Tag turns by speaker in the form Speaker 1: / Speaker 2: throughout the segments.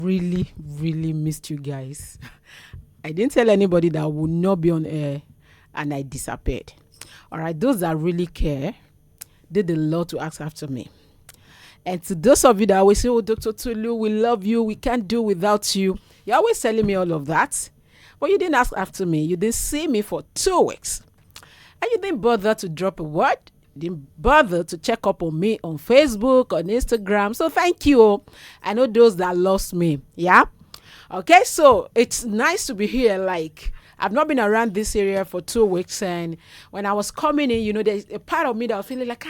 Speaker 1: Really, really missed you guys. I didn't tell anybody that I would not be on air and I disappeared. All right, those that really care did a lot to ask after me. And to those of you that always say, "Oh, Dr. Tolu, we love you, we can't do without you," you're always telling me all of that. But you didn't ask after me. You didn't see me for 2 weeks. And you didn't bother to drop a word. Didn't bother to check up on me on Facebook, on Instagram. So thank you. I know those that lost me. Yeah. Okay, so it's nice to be here. Like, I've not been around this area for 2 weeks, and when I was coming in, there's a part of me that was feeling like,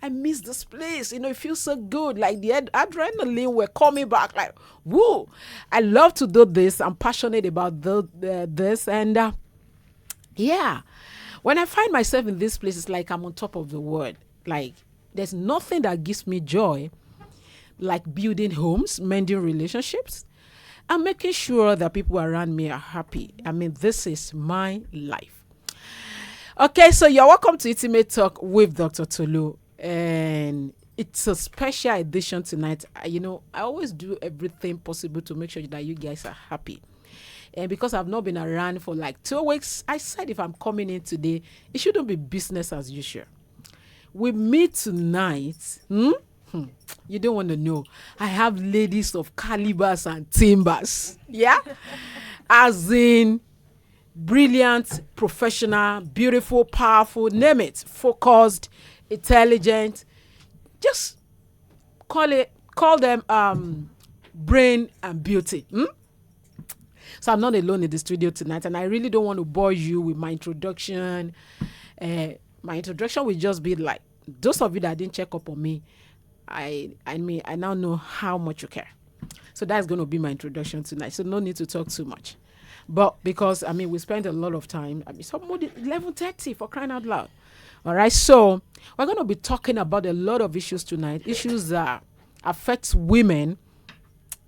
Speaker 1: I miss this place. It feels so good. Like the adrenaline were coming back. Like, woo! I love to do this. I'm passionate about this, and yeah. When I find myself in this place, it's like I'm on top of the world. Like, there's nothing that gives me joy like building homes, mending relationships, and making sure that people around me are happy. I mean, this is my life. Okay, so you're welcome to Intimate Talk with Dr. Tolu. And it's a special edition tonight. I always do everything possible to make sure that you guys are happy. And because I've not been around for like 2 weeks, I said if I'm coming in today, it shouldn't be business as usual. With me tonight, you don't want to know. I have ladies of calibers and timbers. Yeah? As in brilliant, professional, beautiful, powerful, name it, focused, intelligent. Just call them brain and beauty. So I'm not alone in the studio tonight, and I really don't want to bore you with my introduction. My introduction will just be like, those of you that didn't check up on me, I now know how much you care. So that's going to be my introduction tonight. So no need to talk too much. But because, we spent a lot of time. It's almost 11:30 for crying out loud. All right, so we're going to be talking about a lot of issues tonight, issues that affect women.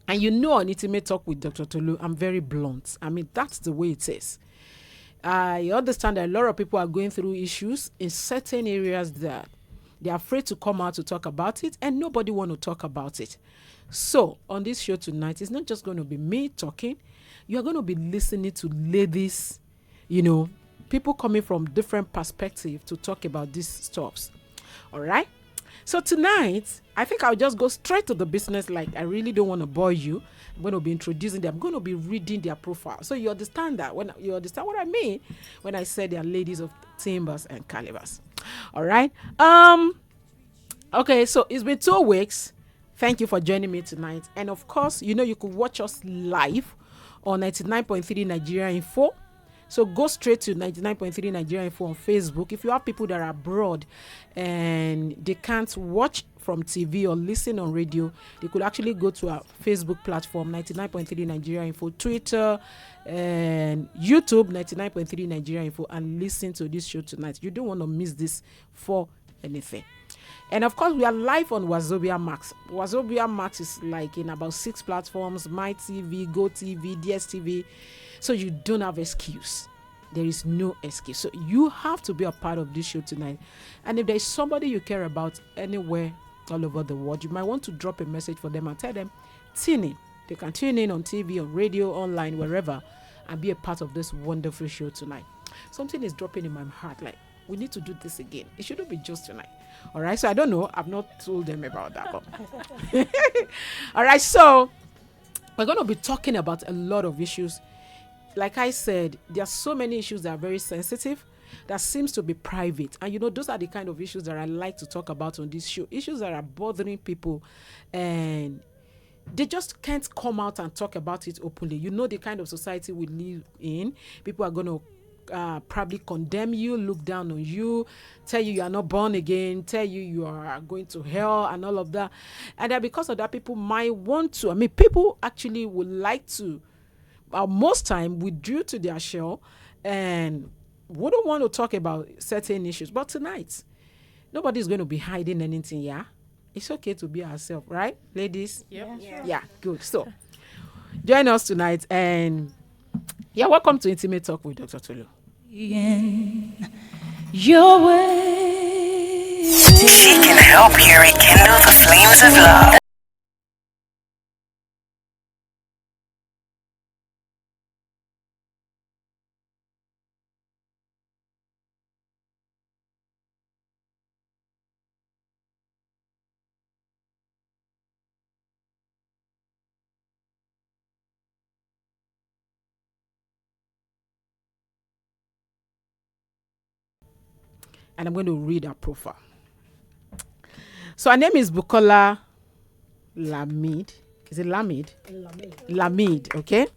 Speaker 1: And on Intimate Talk with Dr. Tolu, I'm very blunt. That's the way it is. I understand that a lot of people are going through issues in certain areas that they're afraid to come out to talk about it, and nobody want to talk about it. So on this show tonight, it's not just going to be me talking. You're going to be listening to ladies, people coming from different perspectives to talk about these stuffs. All right? So tonight, I think I'll just go straight to the business. Like, I really don't want to bore you. I'm going to be introducing them. I'm going to be reading their profile. So you understand that. When you understand what I mean when I say they are ladies of timbers and calibers. All right. Okay, so it's been 2 weeks. Thank you for joining me tonight. And of course, you could watch us live on 99.3 Nigeria Info. So go straight to 99.3 Nigeria Info on Facebook. If you have people that are abroad and they can't watch from TV or listen on radio, they could actually go to our Facebook platform, 99.3 Nigeria Info, Twitter and YouTube, 99.3 Nigeria Info, and listen to this show tonight. You don't want to miss this for anything. And of course, we are live on Wazobia Max. Wazobia Max is like in about 6 platforms: My TV, Go TV, DSTV. So you don't have excuse. There is no excuse. So you have to be a part of this show tonight. And if there is somebody you care about anywhere all over the world, you might want to drop a message for them and tell them, tune in. They can tune in on TV, on radio, online, wherever, and be a part of this wonderful show tonight. Something is dropping in my heart, like, we need to do this again. It shouldn't be just tonight. All right, so I don't know. I've not told them about that. But all right, so we're going to be talking about a lot of issues. Like I said, there are so many issues that are very sensitive, that seems to be private. And those are the kind of issues that I like to talk about on this show. Issues that are bothering people, and they just can't come out and talk about it openly. The kind of society we live in. People are going to probably condemn you, look down on you, tell you are not born again, tell you are going to hell and all of that. And that because of that, people might want to, people actually would like to, most time withdrew to their shell and wouldn't want to talk about certain issues. But tonight, nobody's going to be hiding anything. Yeah, it's okay to be ourselves, right, ladies?
Speaker 2: Yep.
Speaker 1: Yeah, good. So join us tonight, and welcome to Intimate Talk with Dr. Tolu.
Speaker 3: Your way. She can help you rekindle the flames of love.
Speaker 1: and I'm going to read her profile. So her name is Bukola Lamid. Is it Lamid? Lamid, okay?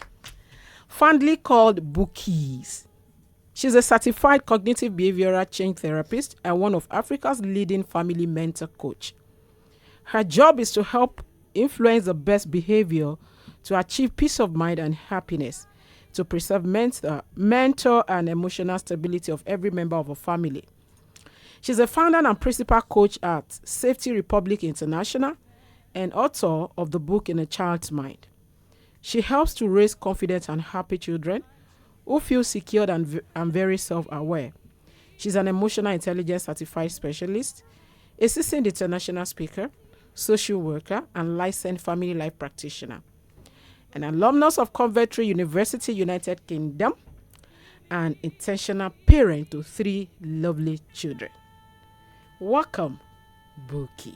Speaker 1: Fondly called Bookies. She's a certified cognitive behavioral change therapist and one of Africa's leading family mentor coach. Her job is to help influence the best behavior to achieve peace of mind and happiness, to preserve mental and emotional stability of every member of a family. She's a founder and principal coach at Safety Republic International and author of the book In a Child's Mind. She helps to raise confident and happy children who feel secure and very self-aware. She's an emotional intelligence certified specialist, a seasoned international speaker, social worker, and licensed family life practitioner. An alumnus of Coventry University, United Kingdom, and intentional parent to 3 lovely children. Welcome, Buki.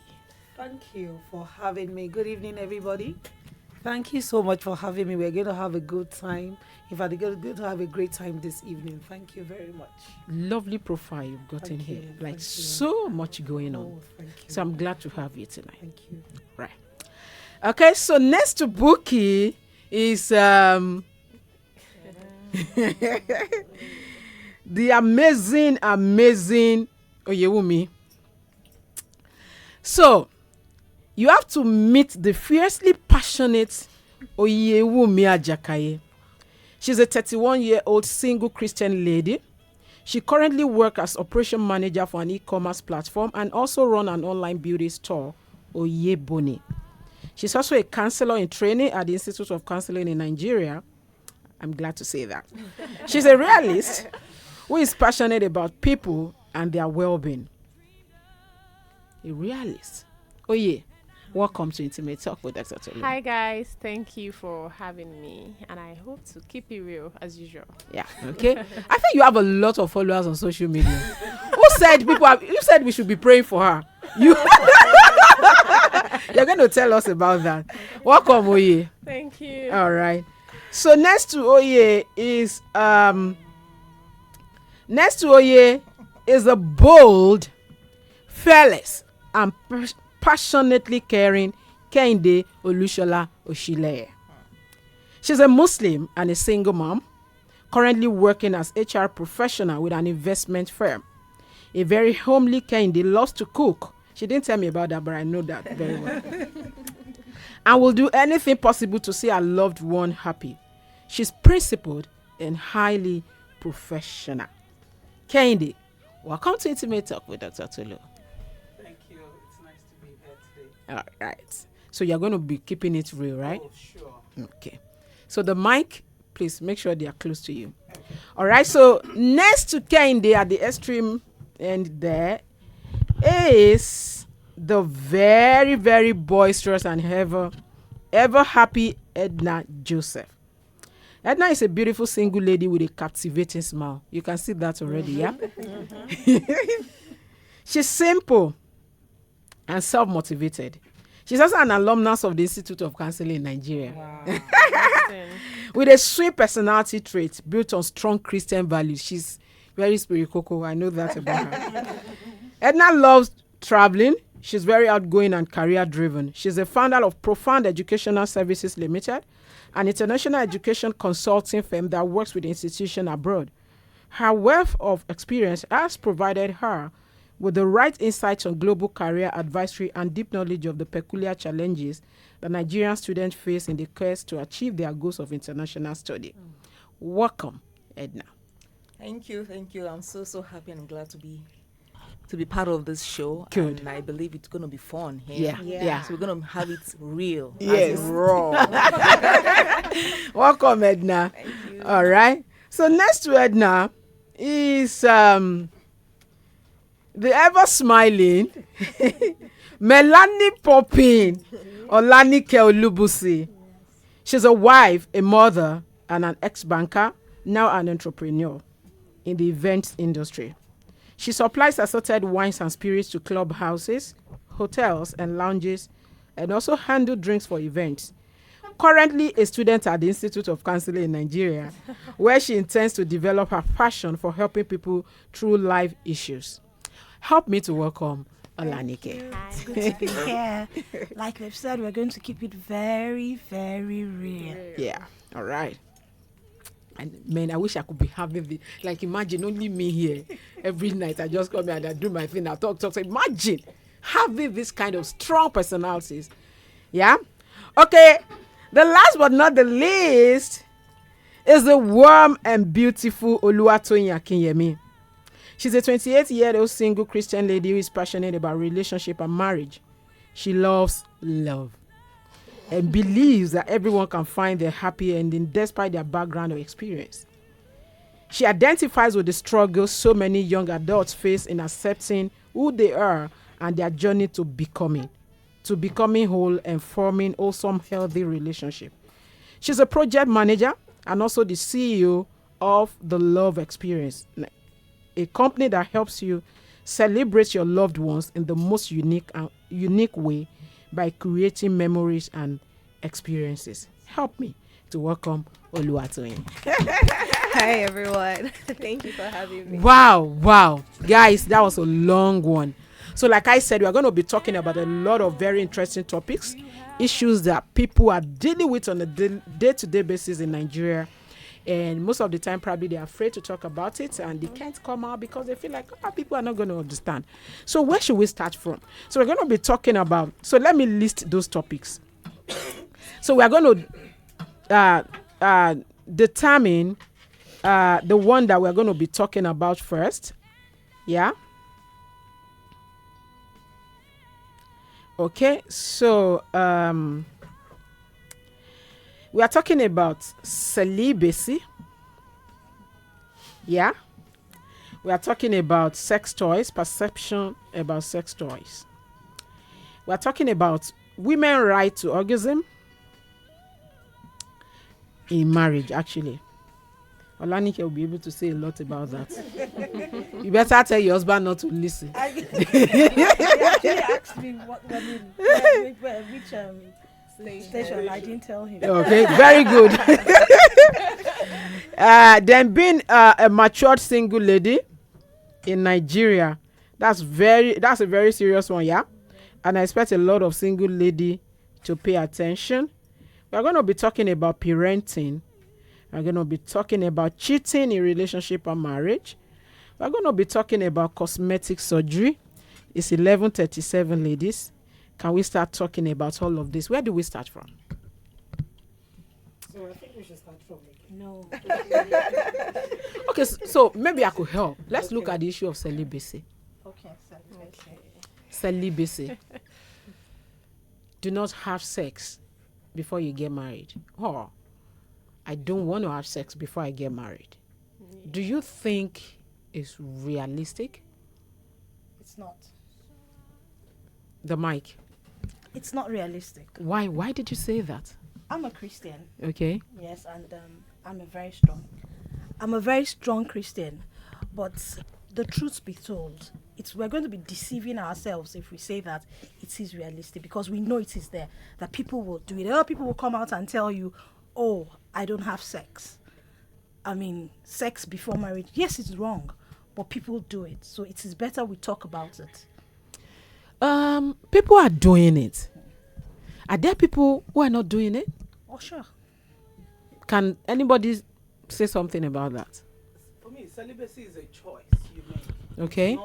Speaker 2: Thank you for having me. Good evening, everybody. Thank you so much for having me. We're going to have a good time. In fact, we're going to have a great time this evening. Thank you very much.
Speaker 1: Lovely profile you've gotten
Speaker 2: Thank
Speaker 1: here.
Speaker 2: you,
Speaker 1: Like
Speaker 2: thank you.
Speaker 1: so much going on.
Speaker 2: Oh, thank you.
Speaker 1: So I'm glad to have you tonight.
Speaker 2: Thank you.
Speaker 1: Right. Okay, so next to Buki is the amazing Oyewumi. So you have to meet the fiercely passionate Oyewumi Ajakaye. She's a 31-year-old single Christian lady. She currently works as operation manager for an e-commerce platform and also run an online beauty store, Oyeboni. She's also a counselor in training at the Institute of Counseling in Nigeria. I'm glad to say that. She's a realist who is passionate about people and their well-being. A realist. Oye, welcome to Intimate Talk with Dr. TOLU.
Speaker 4: Hi guys, thank you for having me, and I hope to keep it real as usual.
Speaker 1: Yeah, okay. I think you have a lot of followers on social media. Who said you said we should be praying for her? You're going to tell us about that. Welcome, Oye.
Speaker 4: Thank you.
Speaker 1: All right. So next to Oye is a bold, fearless, and passionately caring Kehinde Olushola Oshileye. She's a Muslim and a single mom, currently working as HR professional with an investment firm. A very homely Kehinde loves to cook. She didn't tell me about that, but I know that very well. And will do anything possible to see her loved one happy. She's principled and highly professional. Kehinde, welcome to Intimate Talk with Dr. TOLU.
Speaker 2: Thank you. It's nice to be here today.
Speaker 1: All right. So you're going to be keeping it real, right?
Speaker 2: Oh, sure.
Speaker 1: Okay. So the mic, please make sure they are close to you. All right. So next to Kehinde at the extreme end there is the very, very boisterous and ever happy Edna Joseph. Edna is a beautiful single lady with a captivating smile. You can see that already, yeah? She's simple and self-motivated. She's also an alumnus of the Institute of Counseling in Nigeria.
Speaker 2: Wow.
Speaker 1: With a sweet personality trait built on strong Christian values. She's very spiritual. I know that about her. Edna loves traveling. She's very outgoing and career-driven. She's a founder of Profound Educational Services Limited, an international education consulting firm that works with institutions abroad. Her wealth of experience has provided her with the right insights on global career advisory and deep knowledge of the peculiar challenges that Nigerian students face in the quest to achieve their goals of international study. Welcome, Edna.
Speaker 5: Thank you. I'm so happy and glad to be part of this show.
Speaker 1: Good.
Speaker 5: And I believe it's going to be fun.
Speaker 1: Yeah.
Speaker 5: So we're going to have it real.
Speaker 1: Yes.
Speaker 5: As in raw.
Speaker 1: Welcome, Edna.
Speaker 5: Thank you.
Speaker 1: All right. So next to Edna is the ever smiling Melanie Poppin Olanike Olubusi. She's a wife, a mother, and an ex-banker, now an entrepreneur in the events industry. She supplies assorted wines and spirits to clubhouses, hotels, and lounges, and also handles drinks for events. Currently a student at the Institute of Counseling in Nigeria, where she intends to develop her passion for helping people through life issues. Help me to welcome
Speaker 6: Thank
Speaker 1: Olanike.
Speaker 6: you. It's good to be here. Like we've said, we're going to keep it very, very real.
Speaker 1: Yeah, all right. And man, I wish I could be having the, like, imagine only me here every night. I just come here and I do my thing. I talk. So imagine having this kind of strong personalities. Yeah. Okay. The last but not the least is the warm and beautiful Oluwatoyin Akinyemi. She's a 28-year-old single Christian lady who is passionate about relationship and marriage. She loves love and believes that everyone can find their happy ending despite their background or experience. She identifies with the struggles so many young adults face in accepting who they are and their journey to becoming whole and forming wholesome, healthy relationship. She's a project manager and also the CEO of The Love Experience, a company that helps you celebrate your loved ones in the most unique way by creating memories and experiences. Help me to welcome Oluwatoyin.
Speaker 7: Hi everyone. Thank you for having me.
Speaker 1: Wow. Guys, that was a long one. So like I said, we are going to be talking about a lot of very interesting topics, issues that people are dealing with on a day-to-day basis in Nigeria. And most of the time, probably they're afraid to talk about it and they can't come out because they feel like people are not going to understand. So where should we start from? So we're going to be talking about, so let me list those topics. So we are going to determine the one that we're going to be talking about first. Yeah. Okay. So we are talking about celibacy. Yeah. We are talking about sex toys, perception about sex toys. We are talking about women's right to orgasm in marriage, actually. Olanike will be able to say a lot about that. You better tell your husband not to listen.
Speaker 6: He actually asked me which station. I didn't tell him.
Speaker 1: Okay, very good. Then being a matured single lady in Nigeria, that's a very serious one, yeah. And I expect a lot of single lady to pay attention. We're going to be talking about parenting. We're going to be talking about cheating in relationship and marriage. We're going to be talking about cosmetic surgery. It's 11:37, ladies. Can we start talking about all of this? Where do we start from?
Speaker 2: So I think we should start from again.
Speaker 6: No.
Speaker 1: Okay, so maybe I could help. Let's look at the issue of celibacy.
Speaker 6: Okay.
Speaker 1: Celibacy. Do not have sex before you get married. Oh, I don't want to have sex before I get married. Do you think it's realistic?
Speaker 6: It's not.
Speaker 1: The mic.
Speaker 6: It's not realistic.
Speaker 1: Why? Why did you say that?
Speaker 6: I'm a Christian.
Speaker 1: Okay.
Speaker 6: Yes, and I'm a very strong Christian. But the truth be told, we're going to be deceiving ourselves if we say that it is realistic, because we know it is there, that people will do it. Other people will come out and tell you, oh, I don't have sex. I mean, sex before marriage. Yes, it's wrong, but people do it. So it is better we talk about it.
Speaker 1: People are doing it. Are there people who are not doing it?
Speaker 6: Oh, sure.
Speaker 1: Can anybody say something about that?
Speaker 8: For me, celibacy is a choice you make.
Speaker 1: Okay.
Speaker 8: It's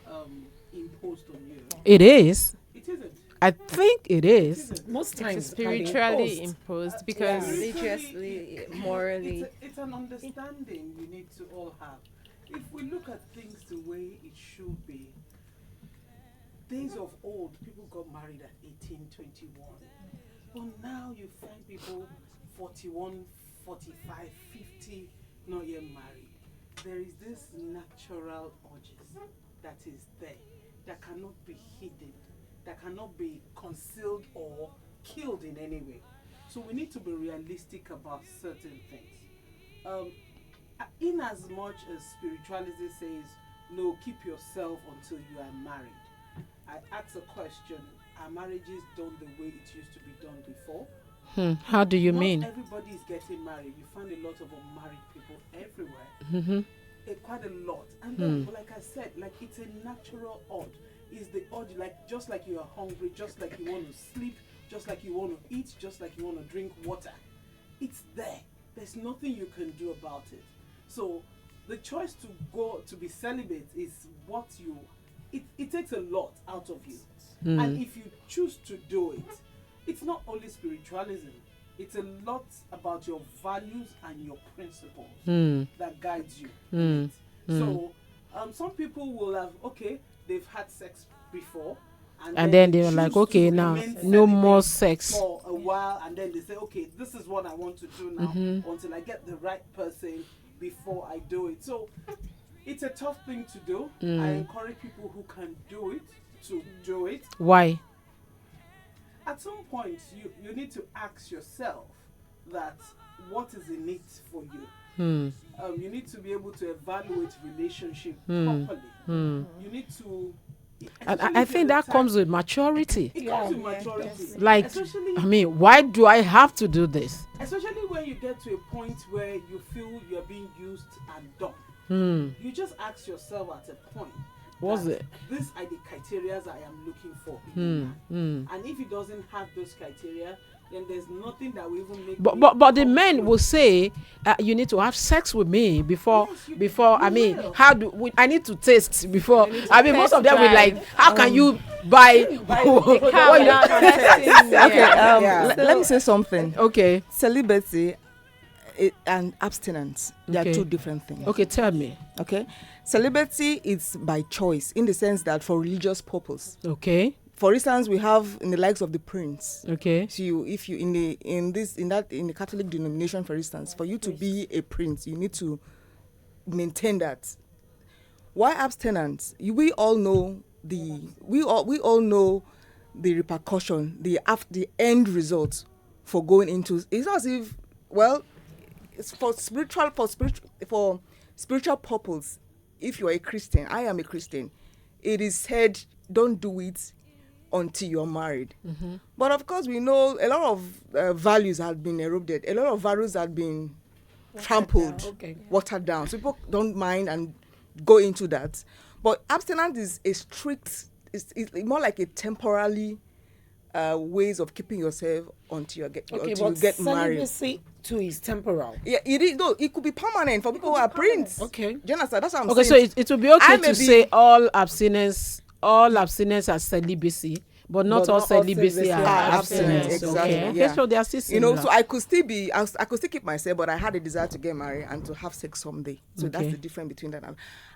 Speaker 8: not imposed on you.
Speaker 1: It is.
Speaker 8: It isn't.
Speaker 1: I think it is.
Speaker 2: Most times
Speaker 4: It's spiritually imposed because
Speaker 7: Religiously, morally.
Speaker 8: It's an understanding you need to all have. If we look at things the way it should be, days of old, people got married at 18, 21. But now you find people 41, 45, 50 not yet married. There is this natural urges that is there, that cannot be hidden, that cannot be concealed or killed in any way. So we need to be realistic about certain things. In as much as spirituality says, no, keep yourself until you are married. I ask a question, are marriages done the way it used to be done before?
Speaker 1: How do you
Speaker 8: Not
Speaker 1: mean?
Speaker 8: everybody is getting married. You find a lot of unmarried people everywhere.
Speaker 1: Mm-hmm.
Speaker 8: quite a lot. And then, like I said, like it's a natural urge. It's the urge, like just like you are hungry, just like you want to sleep, just like you want to eat, just like you want to drink water. It's there. There's nothing you can do about it. So the choice to go to be celibate is what you. It takes a lot out of you, and if you choose to do it, it's not only spiritualism. It's a lot about your values and your principles that guides you. So some people will have, they've had sex before.
Speaker 1: And then they were like,
Speaker 8: choose
Speaker 1: okay,
Speaker 8: to
Speaker 1: now
Speaker 8: remain
Speaker 1: no more
Speaker 8: celibate
Speaker 1: sex.
Speaker 8: for a while, and then they say, okay, this is what I want to do now until I get the right person before I do it. So it's a tough thing to do. I encourage people who can do it to do it.
Speaker 1: Why?
Speaker 8: At some point, you need to ask yourself that what is in it for you. You need to be able to evaluate relationship properly. You need to.
Speaker 1: And I think that comes with maturity.
Speaker 8: It comes with maturity.
Speaker 1: Like,
Speaker 8: especially,
Speaker 1: I mean, why do I have to do this?
Speaker 8: especially when you get to a point where you feel you're being used and done. You just ask yourself at a point.
Speaker 1: What's
Speaker 8: that
Speaker 1: it?
Speaker 8: These are the criteria I am looking for in a man. And if he doesn't have those criteria, then there's nothing that will even make.
Speaker 1: But the men will say, you need to have sex with me before. I mean,
Speaker 8: will.
Speaker 1: how do I need to taste before? I mean, most of them will
Speaker 4: drive.
Speaker 1: like, how can you buy?
Speaker 4: Calm down, testing,
Speaker 5: Okay,
Speaker 4: yeah.
Speaker 5: let me say something.
Speaker 1: Okay,
Speaker 5: Celibacy and abstinence, they
Speaker 1: Okay.
Speaker 5: are two different things.
Speaker 1: okay, tell me.
Speaker 5: Okay, celibacy is by choice in the sense that for religious purpose.
Speaker 1: Okay,
Speaker 5: For instance, we have in the likes of the prince.
Speaker 1: okay,
Speaker 5: So if you in the Catholic denomination, for instance, for you to be a prince, you need to maintain that. Why abstinence? We all know we all know the repercussion, the end result for going into. It's not as if, well, it's for spiritual purpose. If you are a Christian, I am a Christian. It is said, don't do it until you're married. But of course, we know a lot of values have been eroded. A lot of values have been trampled, watered down. So people don't mind and go into that. But abstinence is a strict, it's more like a temporarily ways of keeping yourself until you get married.
Speaker 2: Celibacy too is temporal.
Speaker 5: Yeah, it is. No, it could be permanent for people who are prince.
Speaker 2: Okay.
Speaker 5: Do you understand? That's what I'm
Speaker 1: okay. So
Speaker 5: saying.
Speaker 1: it will be okay
Speaker 5: I
Speaker 1: to
Speaker 5: may be-
Speaker 1: say all abstinence are celibacy, but not all celibacy are abstinence.
Speaker 5: Exactly,
Speaker 1: Okay.
Speaker 5: yeah.
Speaker 1: Okay, so they are still
Speaker 5: You know,
Speaker 1: similar.
Speaker 5: so I could still keep myself, but I had a desire to get married and to have sex someday. So that's
Speaker 1: Okay.
Speaker 5: the difference between that.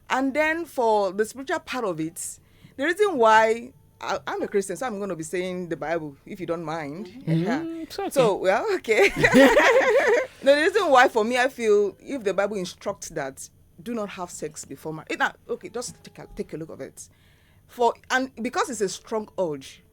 Speaker 5: And then for the spiritual part of it, the reason why I'm a Christian, so I'm going to be saying the Bible, if you don't mind.
Speaker 1: It's okay.
Speaker 5: So, well, okay. The reason why for me, I feel if the Bible instructs that do not have sex before marriage. Okay, just take a look of it. And because it's a strong urge,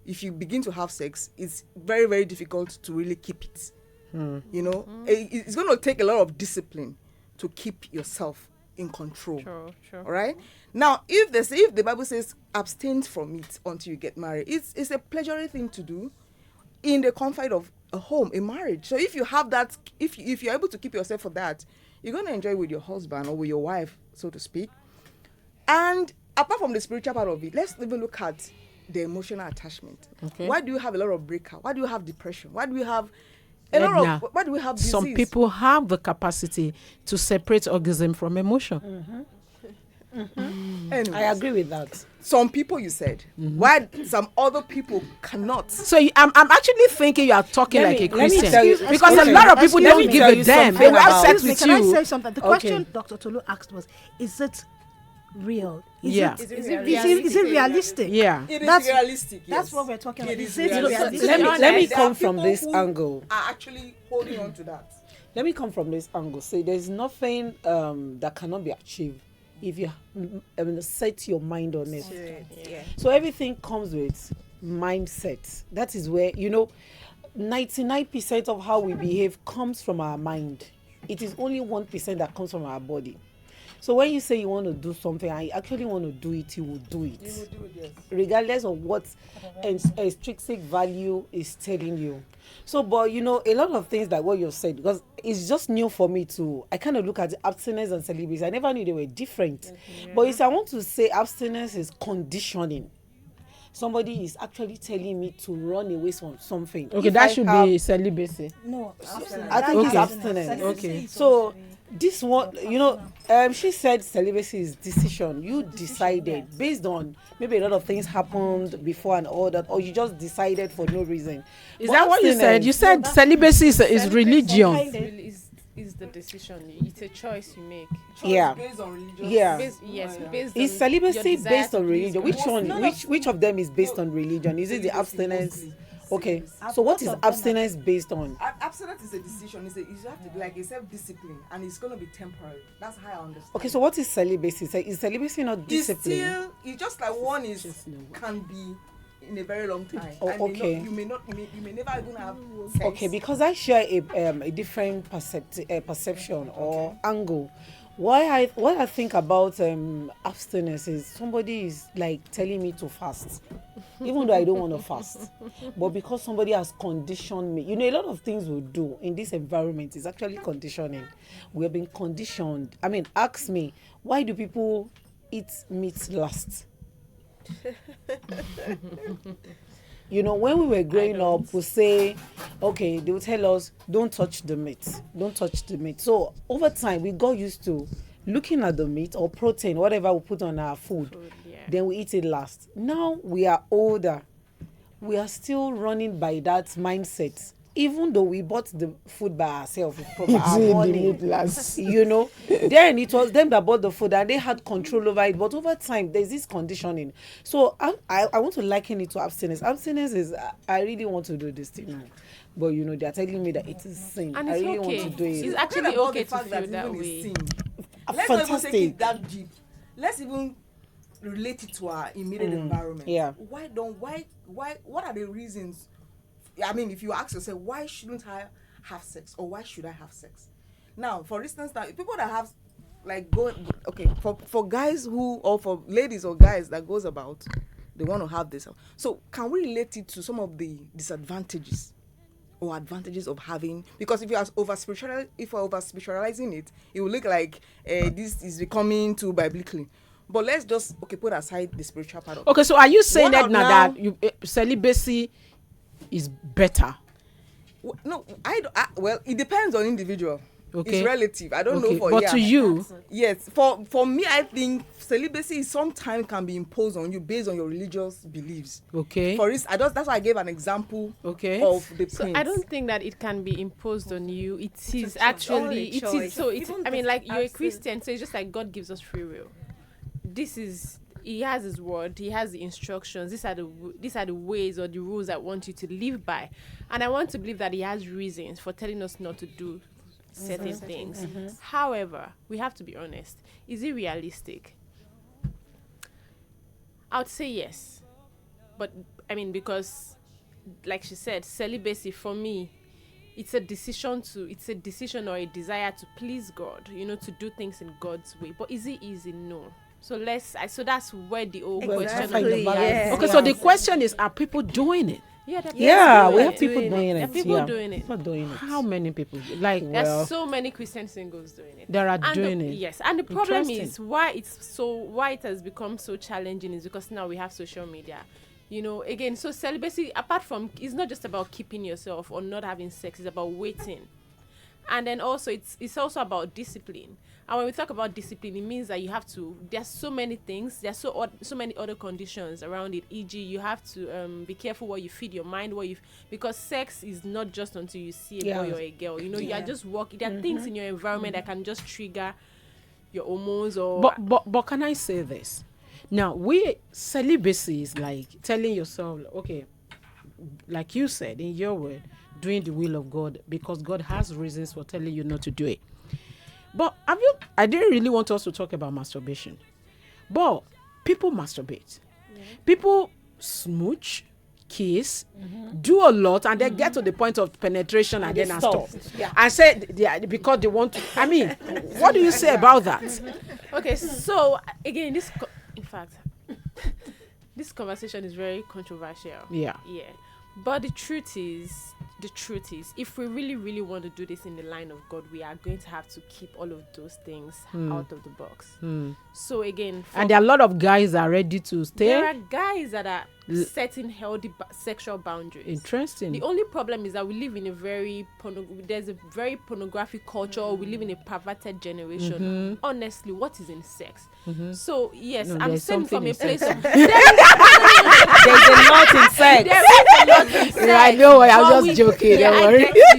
Speaker 5: if you begin to have sex, it's very, very difficult to really keep it. You know, it's going to take a lot of discipline to keep yourself in control.
Speaker 4: Sure.
Speaker 5: All right. Now, if the Bible says abstain from it until you get married, it's a pleasurable thing to do in the confine of a home, a marriage. So if you have that, if you're able to keep yourself for that, you're going to enjoy it with your husband or with your wife, so to speak. And apart from the spiritual part of it, let's even look at the emotional attachment.
Speaker 1: Okay.
Speaker 5: Why do you have a lot of breakup? Why do you have depression? Why do you have
Speaker 1: Edna,
Speaker 5: why do we have disease?
Speaker 1: some people have the capacity to separate orgasm from emotion.
Speaker 5: Anyways,
Speaker 2: I agree with that.
Speaker 5: some people, you said, why some other people cannot.
Speaker 1: So I'm actually thinking you are talking
Speaker 2: Let
Speaker 1: like
Speaker 2: me-
Speaker 1: a
Speaker 2: let me
Speaker 1: Christian,
Speaker 2: tell you-
Speaker 1: because a
Speaker 2: excuse
Speaker 1: lot
Speaker 2: me,
Speaker 1: of people
Speaker 2: let me
Speaker 1: don't give
Speaker 2: tell
Speaker 1: a
Speaker 2: you
Speaker 1: damn.
Speaker 2: something
Speaker 1: They will have
Speaker 2: about-
Speaker 1: sex
Speaker 6: Excuse me,
Speaker 1: with
Speaker 6: can I
Speaker 1: you.
Speaker 6: say something? The question Dr. Tolu asked was, is it real?
Speaker 1: Yeah.
Speaker 6: Is it realistic?
Speaker 1: Yeah.
Speaker 5: It is
Speaker 6: That's-
Speaker 5: realistic.
Speaker 6: That's
Speaker 5: yes.
Speaker 6: what we're talking about.
Speaker 5: It
Speaker 6: Is
Speaker 5: is
Speaker 6: it
Speaker 5: realistic.
Speaker 6: realistic?
Speaker 2: Let me
Speaker 5: There
Speaker 2: come
Speaker 5: are
Speaker 2: from
Speaker 5: people
Speaker 2: this
Speaker 5: who
Speaker 2: angle.
Speaker 5: Are actually holding on to that.
Speaker 2: Let me come from this angle. See, there's nothing that cannot be achieved if you set your mind on it.
Speaker 7: Yeah.
Speaker 2: So everything comes with mindset. That is where 99% of how we behave comes from our mind. It is only 1% that comes from our body. So when you say you want to do something and you actually want to do it, you will do it.
Speaker 5: You will do it, yes.
Speaker 2: Regardless of what extrinsic value is telling you. So, but you know, a lot of things like what you said, because it's just new for me too. I kind of look at the abstinence and celibacy. I never knew they were different. But if I want to say abstinence is conditioning, somebody is actually telling me to run away from something.
Speaker 1: Okay,
Speaker 2: If
Speaker 1: that
Speaker 2: I
Speaker 1: should
Speaker 2: have-
Speaker 1: be celibacy.
Speaker 6: No,
Speaker 2: I think it's
Speaker 1: Okay.
Speaker 2: abstinence.
Speaker 1: Okay.
Speaker 2: So this one, you know, she said celibacy is decision. You decided based on maybe a lot of things happened before and all that, or you just decided for no reason.
Speaker 1: Is
Speaker 2: But
Speaker 1: that what you said?
Speaker 2: abstinence-
Speaker 1: You said celibacy is religion.
Speaker 4: Is the decision. It's a choice you make.
Speaker 2: Yeah.
Speaker 5: Based on religion.
Speaker 2: Yeah.
Speaker 4: Based
Speaker 2: Is
Speaker 4: on
Speaker 2: celibacy
Speaker 4: your desire
Speaker 2: based
Speaker 4: to
Speaker 2: on
Speaker 4: please
Speaker 2: religion?
Speaker 4: God.
Speaker 2: Which one? Which of them is based on religion? Is it the abstinence? Okay. So what is abstinence based on?
Speaker 5: Abstinence is a decision. You have to be like a self-discipline, and it's going to be temporary. That's how I understand.
Speaker 2: Okay. So what is celibacy? Is celibacy not
Speaker 5: It's
Speaker 2: discipline?
Speaker 5: still, it's just like one is can be in a very long time.
Speaker 2: Oh,
Speaker 5: and
Speaker 2: okay.
Speaker 5: You may never even have sex.
Speaker 2: Okay, because I share a different perception or angle. What I think about abstinence is somebody is like telling me to fast, even though I don't want to fast, but because somebody has conditioned me. You know, a lot of things we do in this environment is actually conditioning. We have been conditioned. I mean, ask me, why do people eat meat last? You know, when we were growing up, we say, okay, they would tell us, don't touch the meat. Don't touch the meat. So over time, we got used to looking at the meat or protein, whatever we put on our food. Then we eat it last. Now we are older. We are still running by that mindset. Even though we bought the food by ourselves, from our money, you know, then it was them that bought the food and they had control over it. But over time, there's this conditioning. So I want to liken it to abstinence. Abstinence is I really want to do this thing now, but you know, they're telling me that it is sin.
Speaker 4: And
Speaker 2: I
Speaker 4: it's
Speaker 2: really
Speaker 4: okay.
Speaker 2: want to do it.
Speaker 4: It's actually
Speaker 5: Forget about
Speaker 4: okay
Speaker 5: the
Speaker 4: to
Speaker 5: fact
Speaker 4: feel
Speaker 5: that
Speaker 4: that
Speaker 5: even is
Speaker 4: way.
Speaker 5: sin. Let's not even take
Speaker 2: Fantastic.
Speaker 5: it that deep. Let's even relate it to our immediate environment.
Speaker 2: Yeah.
Speaker 5: What are the reasons? I mean, if you ask yourself, why shouldn't I have sex, or why should I have sex? Now, for instance, now people that have for guys who, or for ladies or guys that goes about, they want to have this. So can we relate it to some of the disadvantages or advantages of having? Because if you are over spiritualizing it, it will look like this is becoming too biblically. But let's just put aside the spiritual part of it.
Speaker 1: Okay, so are you saying
Speaker 5: What
Speaker 1: that
Speaker 5: about
Speaker 1: now that celibacy is better?
Speaker 5: No, well, it depends on individual.
Speaker 1: Okay.
Speaker 5: It's relative. I don't know for
Speaker 1: but to you,
Speaker 5: Yes, for me, I think celibacy sometimes can be imposed on you based on your religious beliefs.
Speaker 1: okay,
Speaker 5: For instance, that's why I gave an example
Speaker 1: okay,
Speaker 5: of the
Speaker 4: So
Speaker 5: prince.
Speaker 4: I don't think that it can be imposed on you. It is
Speaker 7: Only
Speaker 4: actually it is
Speaker 7: choice.
Speaker 4: so it's
Speaker 7: Even
Speaker 4: I mean
Speaker 7: the
Speaker 4: like you're a
Speaker 7: absent-
Speaker 4: Christian, so it's just like God gives us free will. He has his word, he has the instructions. These are the ways or the rules I want you to live by. And I want to believe that he has reasons for telling us not to do certain things. However, we have to be honest. Is it realistic? I would say yes. But I mean, because like she said, celibacy for me, it's a decision or a desire to please God, to do things in God's way. But is it easy? No. So that's where the old question
Speaker 2: Find the
Speaker 4: of
Speaker 2: balance.
Speaker 7: yeah.
Speaker 1: okay. So the question is, are people doing it?
Speaker 2: Yeah, we
Speaker 4: doing
Speaker 2: have
Speaker 4: it.
Speaker 2: people doing
Speaker 4: There
Speaker 2: it.
Speaker 4: are people
Speaker 2: Yeah.
Speaker 4: doing it.
Speaker 2: People doing it.
Speaker 1: How many people? Like,
Speaker 4: There's so many Christian singles doing it.
Speaker 1: there are
Speaker 4: And
Speaker 1: doing it.
Speaker 4: Yes, and the problem
Speaker 1: Interesting.
Speaker 4: is why it has become so challenging is because now we have social media. Again, so celibacy, apart from, it's not just about keeping yourself or not having sex, it's about waiting. And then also it's also about discipline. And when we talk about discipline, it means that you have to, there's so many things, there's so many other conditions around it. E.g., you have to be careful what you feed your mind, because sex is not just until you see a boy or a girl. You are just walking. There are things in your environment that can just trigger your hormones or.
Speaker 1: But can I say this? Now, celibacy is like telling yourself, okay, like you said in your word, doing the will of God, because God has reasons for telling you not to do it. But I didn't really want us to talk about masturbation. But people masturbate. Yeah. People smooch. kiss, do a lot, and then get to the point of penetration and then stop.
Speaker 2: Yeah.
Speaker 1: And say because they want to. I mean, what do you say about that?
Speaker 4: Okay, so again, in fact, this conversation is very controversial.
Speaker 1: Yeah.
Speaker 4: But the truth is, if we really, really want to do this in the line of God, we are going to have to keep all of those things out of the box. So again,
Speaker 1: And there are a lot of guys that are ready to stay.
Speaker 4: there are guys that are setting healthy sexual boundaries.
Speaker 1: Interesting.
Speaker 4: The only problem is that we live in a very there's a very pornographic culture. We live in a perverted generation. Honestly, what is in sex? So yes,
Speaker 1: No,
Speaker 4: I'm
Speaker 1: there's
Speaker 4: saying from
Speaker 1: something
Speaker 4: a
Speaker 1: in
Speaker 4: place
Speaker 1: sex.
Speaker 4: of
Speaker 2: There's a lot in sex.
Speaker 4: there is a lot in sex.
Speaker 1: Yeah, I know.
Speaker 4: but
Speaker 1: I'm
Speaker 4: we-
Speaker 1: just joking.
Speaker 4: yeah,
Speaker 1: Don't
Speaker 4: I
Speaker 1: worry.
Speaker 4: get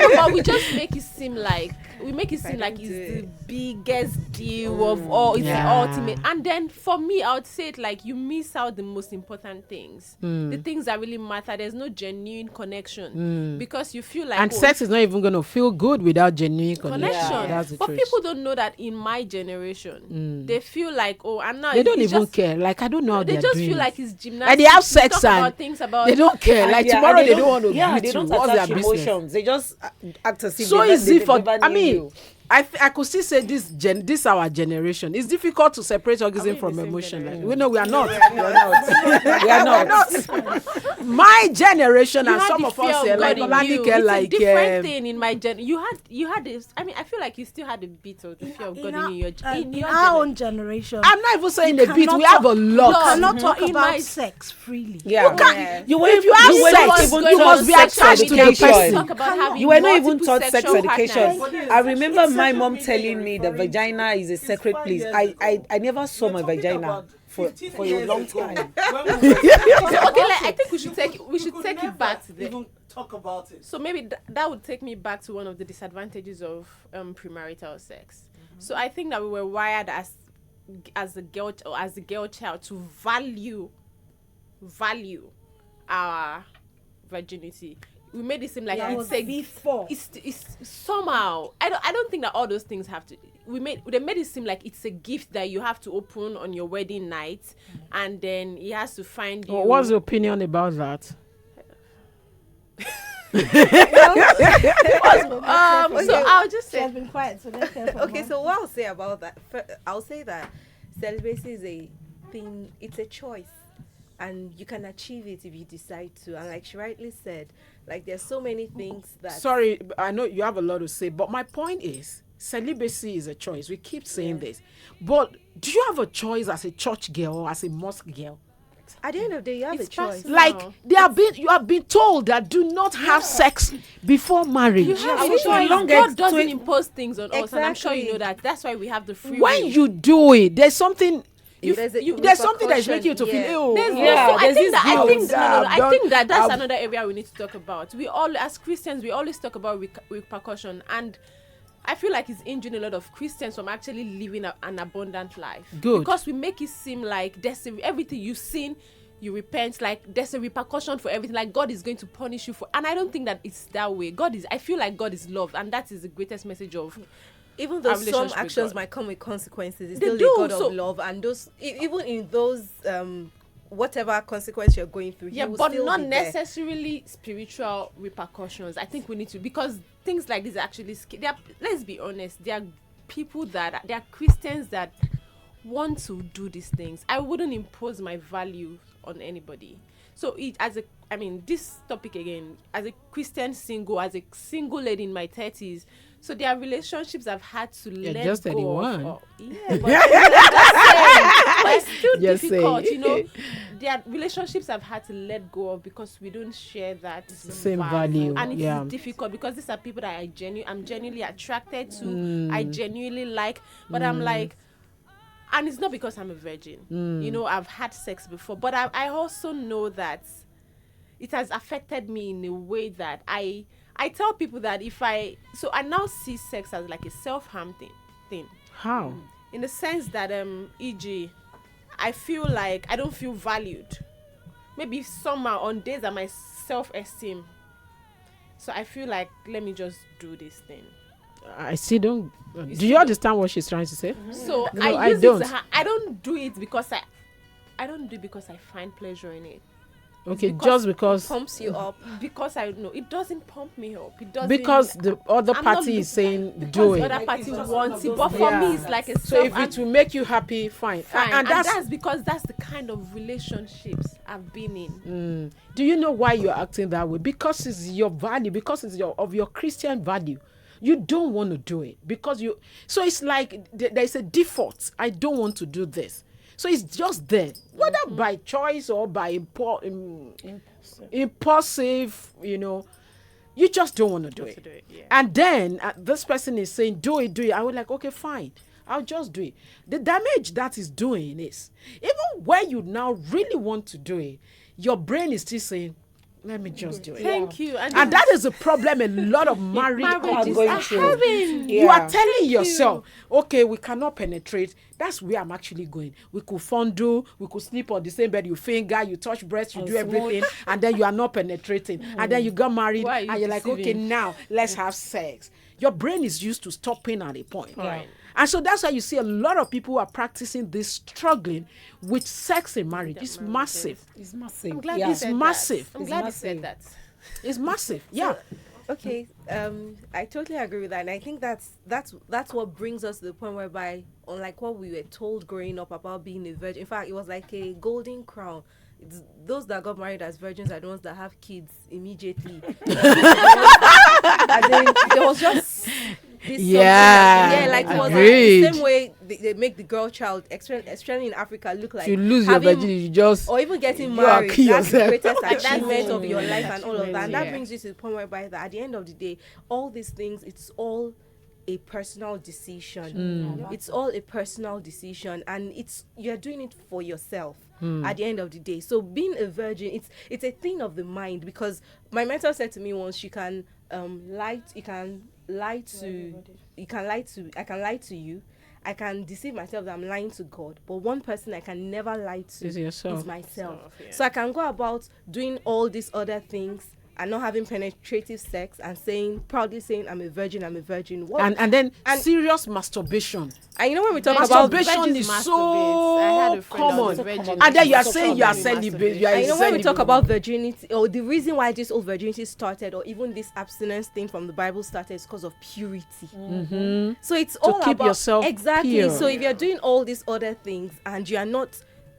Speaker 4: you. But we just make it seem like it's the biggest deal of all. It's
Speaker 1: Yeah.
Speaker 4: the ultimate. And then for me, I would say it like you miss out the most important things, the things that really matter. There's no genuine connection because you feel like
Speaker 1: And sex is not even going to feel good without genuine connection.
Speaker 4: connection.
Speaker 1: That's the
Speaker 4: But
Speaker 1: truth.
Speaker 4: people don't know that in my generation, they feel like and now
Speaker 1: They don't
Speaker 4: it's
Speaker 1: even
Speaker 4: just,
Speaker 1: care. Like, I don't know how
Speaker 4: They
Speaker 1: they're
Speaker 4: just
Speaker 1: doing
Speaker 4: feel
Speaker 1: it.
Speaker 4: like it's gymnastics.
Speaker 1: And they have
Speaker 4: We
Speaker 1: sex
Speaker 4: talk
Speaker 1: and
Speaker 4: about things about
Speaker 1: they don't care. Like, tomorrow they don't want to
Speaker 2: Yeah,
Speaker 1: greet
Speaker 2: they
Speaker 1: you.
Speaker 2: don't
Speaker 1: What's their
Speaker 2: attach
Speaker 1: business?
Speaker 2: emotions. They just act as if
Speaker 1: So
Speaker 2: they
Speaker 1: easy for.
Speaker 2: never
Speaker 1: I
Speaker 2: knew
Speaker 1: mean,
Speaker 2: you.
Speaker 1: I could still say this our generation. It's difficult to separate orgasm from emotion. Like, we know we are not.
Speaker 2: We are not.
Speaker 1: My generation
Speaker 4: You
Speaker 1: and
Speaker 4: had
Speaker 1: some
Speaker 4: the
Speaker 1: of
Speaker 4: fear
Speaker 1: us
Speaker 4: of
Speaker 1: here, like
Speaker 4: God in you.
Speaker 1: Olanike,
Speaker 4: It's
Speaker 1: like
Speaker 4: a different thing in my gen. You had this. I mean, I feel like you still had a bit of the fear of God in your
Speaker 6: in
Speaker 4: your
Speaker 6: our
Speaker 4: gen-
Speaker 6: own generation.
Speaker 1: I'm not even saying
Speaker 6: You
Speaker 1: a bit.
Speaker 6: cannot
Speaker 1: We have a
Speaker 6: talk-
Speaker 1: lot.
Speaker 6: You cannot
Speaker 4: Mhm.
Speaker 6: talk
Speaker 4: In
Speaker 6: about
Speaker 4: my-
Speaker 6: sex freely.
Speaker 2: Yeah.
Speaker 1: You can.
Speaker 2: You were,
Speaker 1: If you have
Speaker 2: you were
Speaker 1: sex,
Speaker 2: not
Speaker 4: What's
Speaker 2: even
Speaker 4: going
Speaker 1: you
Speaker 4: on
Speaker 1: must be
Speaker 4: in
Speaker 1: attached to the
Speaker 2: sexual
Speaker 1: person.
Speaker 4: Talk about having
Speaker 2: You were not even
Speaker 4: multiple
Speaker 2: taught sex
Speaker 4: sexual
Speaker 2: education.
Speaker 4: partners.
Speaker 2: I remember
Speaker 8: It's
Speaker 2: my
Speaker 8: social
Speaker 2: mom
Speaker 8: media
Speaker 2: telling
Speaker 8: you're
Speaker 2: me the
Speaker 8: referring to.
Speaker 2: vagina is a
Speaker 8: It's
Speaker 2: sacred
Speaker 8: 5
Speaker 2: place.
Speaker 8: years
Speaker 2: I
Speaker 8: ago.
Speaker 2: never saw my
Speaker 8: We're talking
Speaker 2: vagina
Speaker 8: about
Speaker 2: for
Speaker 8: 15
Speaker 2: a
Speaker 8: years
Speaker 2: long
Speaker 8: ago,
Speaker 2: time.
Speaker 8: when we were talking
Speaker 4: Okay,
Speaker 8: about
Speaker 4: like, I
Speaker 8: it,
Speaker 4: think we should take it back to there.
Speaker 8: even talk about it.
Speaker 4: So maybe that would take me back to one of the disadvantages of premarital sex. So I think that we were wired as a girl or as a girl child to value our virginity. We made it seem like
Speaker 6: That
Speaker 4: it's
Speaker 6: was
Speaker 4: a
Speaker 6: before.
Speaker 4: it's somehow I don't think that all those things have to they made it seem like it's a gift that you have to open on your wedding night and then he has to find you.
Speaker 1: What's your opinion about that?
Speaker 4: So I'll just
Speaker 6: She
Speaker 4: say
Speaker 6: has been quiet, so let's hear from
Speaker 7: Okay,
Speaker 6: her.
Speaker 7: so what I'll say about that, I'll say that celibacy is a thing, it's a choice. And you can achieve it if you decide to. And like she rightly said, like there's so many things that...
Speaker 1: Sorry, I know you have a lot to say, but my point is celibacy is a choice. We keep saying this. But do you have a choice as a church girl or as a mosque girl?
Speaker 7: At the end of the day, you have
Speaker 4: It's
Speaker 7: a choice.
Speaker 4: personal.
Speaker 1: Like you have been told that do not have sex before marriage.
Speaker 4: you have
Speaker 2: I
Speaker 4: a
Speaker 2: wish for
Speaker 4: choice.
Speaker 2: long
Speaker 4: God
Speaker 2: ex-
Speaker 4: doesn't
Speaker 2: 20
Speaker 4: impose things on us, and I'm sure you know
Speaker 7: Exactly.
Speaker 4: that. That's why we have the free
Speaker 1: When
Speaker 4: will.
Speaker 1: you do it, there's something.
Speaker 7: There's
Speaker 1: There's something that's making you to
Speaker 7: repercussion,
Speaker 1: feel.
Speaker 4: There's
Speaker 1: Oh,
Speaker 2: Yeah,
Speaker 4: so I
Speaker 2: there's
Speaker 4: think
Speaker 2: this
Speaker 4: that I think
Speaker 2: guilt.
Speaker 4: no, I
Speaker 1: I've
Speaker 4: think that that's
Speaker 1: done-
Speaker 4: another area we need to talk about. We all, as Christians, we always talk about repercussion, and I feel like it's injuring a lot of Christians from actually living an abundant life.
Speaker 1: Good.
Speaker 4: Because we make it seem like everything you sin, you repent. Like there's a repercussion for everything. Like God is going to punish you for, and I don't think that it's that way. I feel like God is love, and that is the greatest message of.
Speaker 7: Even though
Speaker 4: Our
Speaker 7: some
Speaker 4: relationship with
Speaker 7: actions
Speaker 4: God.
Speaker 7: might come with consequences, it's
Speaker 4: They
Speaker 7: still
Speaker 4: do,
Speaker 7: a God
Speaker 4: so-
Speaker 7: of love, and those even in those whatever consequence you're going through,
Speaker 4: Yeah,
Speaker 7: he will
Speaker 4: but
Speaker 7: still
Speaker 4: not
Speaker 7: be there.
Speaker 4: necessarily spiritual repercussions. I think we need to, because things like this are actually let's be honest, there are people there are Christians that want to do these things. I wouldn't impose my value on anybody. So this topic again, as a Christian single, as a single lady in my 30s, so there are relationships I've had to let
Speaker 1: just
Speaker 4: go
Speaker 1: 31.
Speaker 4: of. Yeah, but it's still
Speaker 1: Just
Speaker 4: difficult,
Speaker 1: saying.
Speaker 4: you know. There are relationships I've had to let go of because we don't share that
Speaker 1: Same value,
Speaker 4: and it's
Speaker 1: yeah.
Speaker 4: difficult because these are people that I'm genuinely attracted to. I genuinely like, but I'm like, and it's not because I'm a virgin. You know, I've had sex before, but I also know that it has affected me in a way that I tell people that I now see sex as like a self-harm thing.
Speaker 1: How?
Speaker 4: In the sense that e.g., I feel like I don't feel valued. Maybe somehow on days that my self-esteem. So I feel like, let me just do this thing.
Speaker 1: I still don't. Do
Speaker 4: still
Speaker 1: you
Speaker 4: don't-
Speaker 1: understand what she's trying to say?
Speaker 4: So
Speaker 1: No,
Speaker 4: I
Speaker 1: I don't.
Speaker 4: I don't do it because I don't do it because I find pleasure in it.
Speaker 1: Okay, just because
Speaker 7: pumps you up.
Speaker 4: Because I know it doesn't pump me up. It doesn't.
Speaker 1: because the other
Speaker 4: I'm not
Speaker 1: party is saying
Speaker 4: because
Speaker 1: do
Speaker 4: the
Speaker 1: it.
Speaker 4: other party wants it, but for me it's like a
Speaker 1: So if
Speaker 4: self-
Speaker 1: it will make you happy, fine.
Speaker 4: fine.
Speaker 1: And that's
Speaker 4: because that's the kind of relationships I've been in.
Speaker 1: do you know why you're acting that way? Because it's your value, because it's your Christian value. You don't want to do it because you. So it's like there's a default. I don't want to do this. So it's just there, whether by choice or by impulsive. You just don't want to do it. And then this person is saying, do it. I was like, okay, fine. I'll just do it. The damage that is doing is, even when you now really want to do it, your brain is still saying, let me just do it.
Speaker 4: Thank you.
Speaker 1: And that is a problem a lot of married couples
Speaker 2: going
Speaker 1: are
Speaker 2: through.
Speaker 1: having.
Speaker 2: Yeah.
Speaker 1: You are telling yourself, okay, we cannot penetrate. That's where I'm actually going. We could fondue, we could sleep on the same bed, you finger, you touch breasts, you do everything, and then you are not penetrating. And then you got married,
Speaker 4: Why are you
Speaker 1: and you're like, okay,
Speaker 4: deceiving?
Speaker 1: now let's have sex. Your brain is used to stopping at a point.
Speaker 4: Right.
Speaker 1: And so that's why you see a lot of people who are practicing this, struggling with sex in marriage. It's massive.
Speaker 2: It's massive.
Speaker 4: I'm glad
Speaker 2: yeah.
Speaker 4: you
Speaker 1: It's
Speaker 4: said
Speaker 1: massive.
Speaker 4: that. I'm
Speaker 2: It's
Speaker 4: glad
Speaker 2: massive.
Speaker 4: you said that.
Speaker 1: It's massive. Yeah.
Speaker 7: Okay, I totally agree with that, and I think that's what brings us to the point whereby, unlike what we were told growing up about being a virgin, in fact, it was like a golden crown. It's those that got married as virgins are the ones that have kids immediately. As in, there was just this like it was like
Speaker 1: agreed.
Speaker 7: the same way they make the girl child, especially in Africa, look like
Speaker 1: If you lose your
Speaker 7: having-
Speaker 1: virginity, you just
Speaker 7: or even getting
Speaker 1: You are
Speaker 7: married,
Speaker 1: kill
Speaker 7: that's the
Speaker 1: yourself.
Speaker 7: greatest achievement of your life and all of that. And that
Speaker 1: Yeah.
Speaker 7: brings you to the point whereby that at the end of the day, all these things, it's all a personal decision. It's all a personal decision, and you're doing it for yourself at the end of the day. So being a virgin, it's a thing of the mind, because my mentor said to me once, I can lie to you. I can deceive myself that I'm lying to God, but one person I can never lie to
Speaker 1: Is yourself.
Speaker 7: is myself. So I can go about doing all these other things and not having penetrative sex and proudly saying I'm a virgin. What?
Speaker 1: and then serious masturbation.
Speaker 7: And you know when we talk about
Speaker 1: Masturbation
Speaker 4: virgins
Speaker 1: is
Speaker 4: masturbate. I had
Speaker 1: so
Speaker 4: a friend that was
Speaker 1: common.
Speaker 4: virgin.
Speaker 1: And then you are
Speaker 2: So
Speaker 1: saying you are
Speaker 2: common.
Speaker 1: celibate. You are
Speaker 7: and you know when we talk
Speaker 1: celibate.
Speaker 7: about virginity, or the reason why this whole virginity started, or even this abstinence thing from the Bible started, is because of purity. So it's all
Speaker 1: keep
Speaker 7: about
Speaker 1: yourself
Speaker 7: exactly.
Speaker 1: pure.
Speaker 7: So if you're doing all these other things and you are not,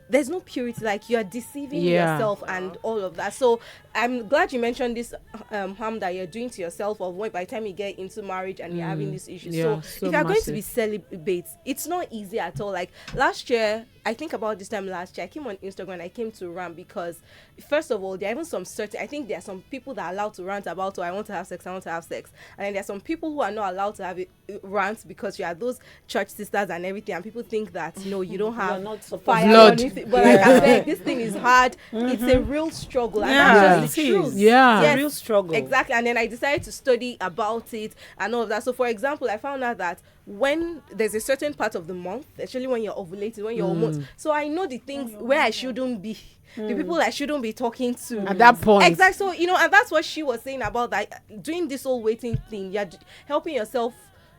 Speaker 7: there's no purity, like you are deceiving yourself and all of that. So I'm glad you mentioned this harm that you're doing to yourself, of when by the time you get into marriage and you're having these issues.
Speaker 1: Yeah,
Speaker 7: So
Speaker 1: so
Speaker 7: if you're going to be
Speaker 1: massive.
Speaker 7: celibates, it's not easy at all. Like last year, I think about this time last year, I came on Instagram and I came to rant because, first of all, there are even some certain, I think there are some people that are allowed to rant about, I want to have sex. And then there are some people who are not allowed to have it rant because you are those church sisters and everything, and people think that, no, you don't have
Speaker 2: not supposed
Speaker 7: fire
Speaker 2: to.
Speaker 7: or
Speaker 1: Blood.
Speaker 7: anything. But like I said, this thing is hard. It's a real struggle. And that's just the
Speaker 2: it
Speaker 7: truth.
Speaker 2: is.
Speaker 1: Yeah.
Speaker 7: Yes,
Speaker 2: Real struggle.
Speaker 7: Exactly. And then I decided to study about it and all of that. So for example, I found out that when there's a certain part of the month, especially when you're ovulating, when you're almost, so I know the things where I shouldn't be, the people I shouldn't be talking to
Speaker 1: At that point.
Speaker 7: Exactly. So and that's what she was saying about that, doing this whole waiting thing. You're helping yourself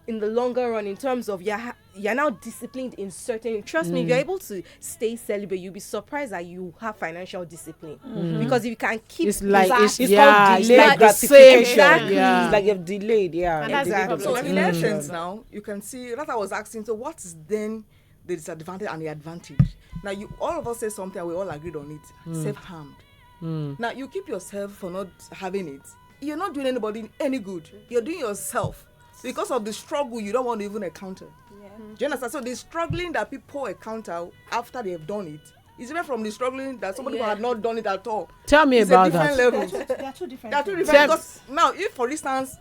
Speaker 7: in the longer run, in terms of you're now disciplined in certain. Trust me, if you're able to stay celibate, you'll be surprised that you have financial discipline, because if you can keep
Speaker 1: It's like
Speaker 7: that-
Speaker 2: It's
Speaker 1: yeah,
Speaker 2: called
Speaker 1: it's
Speaker 2: delayed
Speaker 1: like the same.
Speaker 2: gratification.
Speaker 1: Yeah.
Speaker 2: It's like you've delayed, yeah.
Speaker 4: And that's the
Speaker 2: Delayed
Speaker 4: problem.
Speaker 5: So in
Speaker 2: gratification.
Speaker 5: essence now, you can see that I was asking, so what is then the disadvantage and the advantage? Now all of us say something and we all agreed on it. Self-harmed. Now you keep yourself for not having it. You're not doing anybody any good. You're doing yourself. Because of the struggle you don't want to even encounter. Do you understand? So the struggling that people encounter after they have done it is even from the struggling that somebody who had not done it at all.
Speaker 1: Tell me
Speaker 5: It's
Speaker 1: about
Speaker 5: a different
Speaker 1: that.
Speaker 5: level.
Speaker 6: They are two different
Speaker 5: They are two
Speaker 6: things.
Speaker 5: different. Because now, if for instance,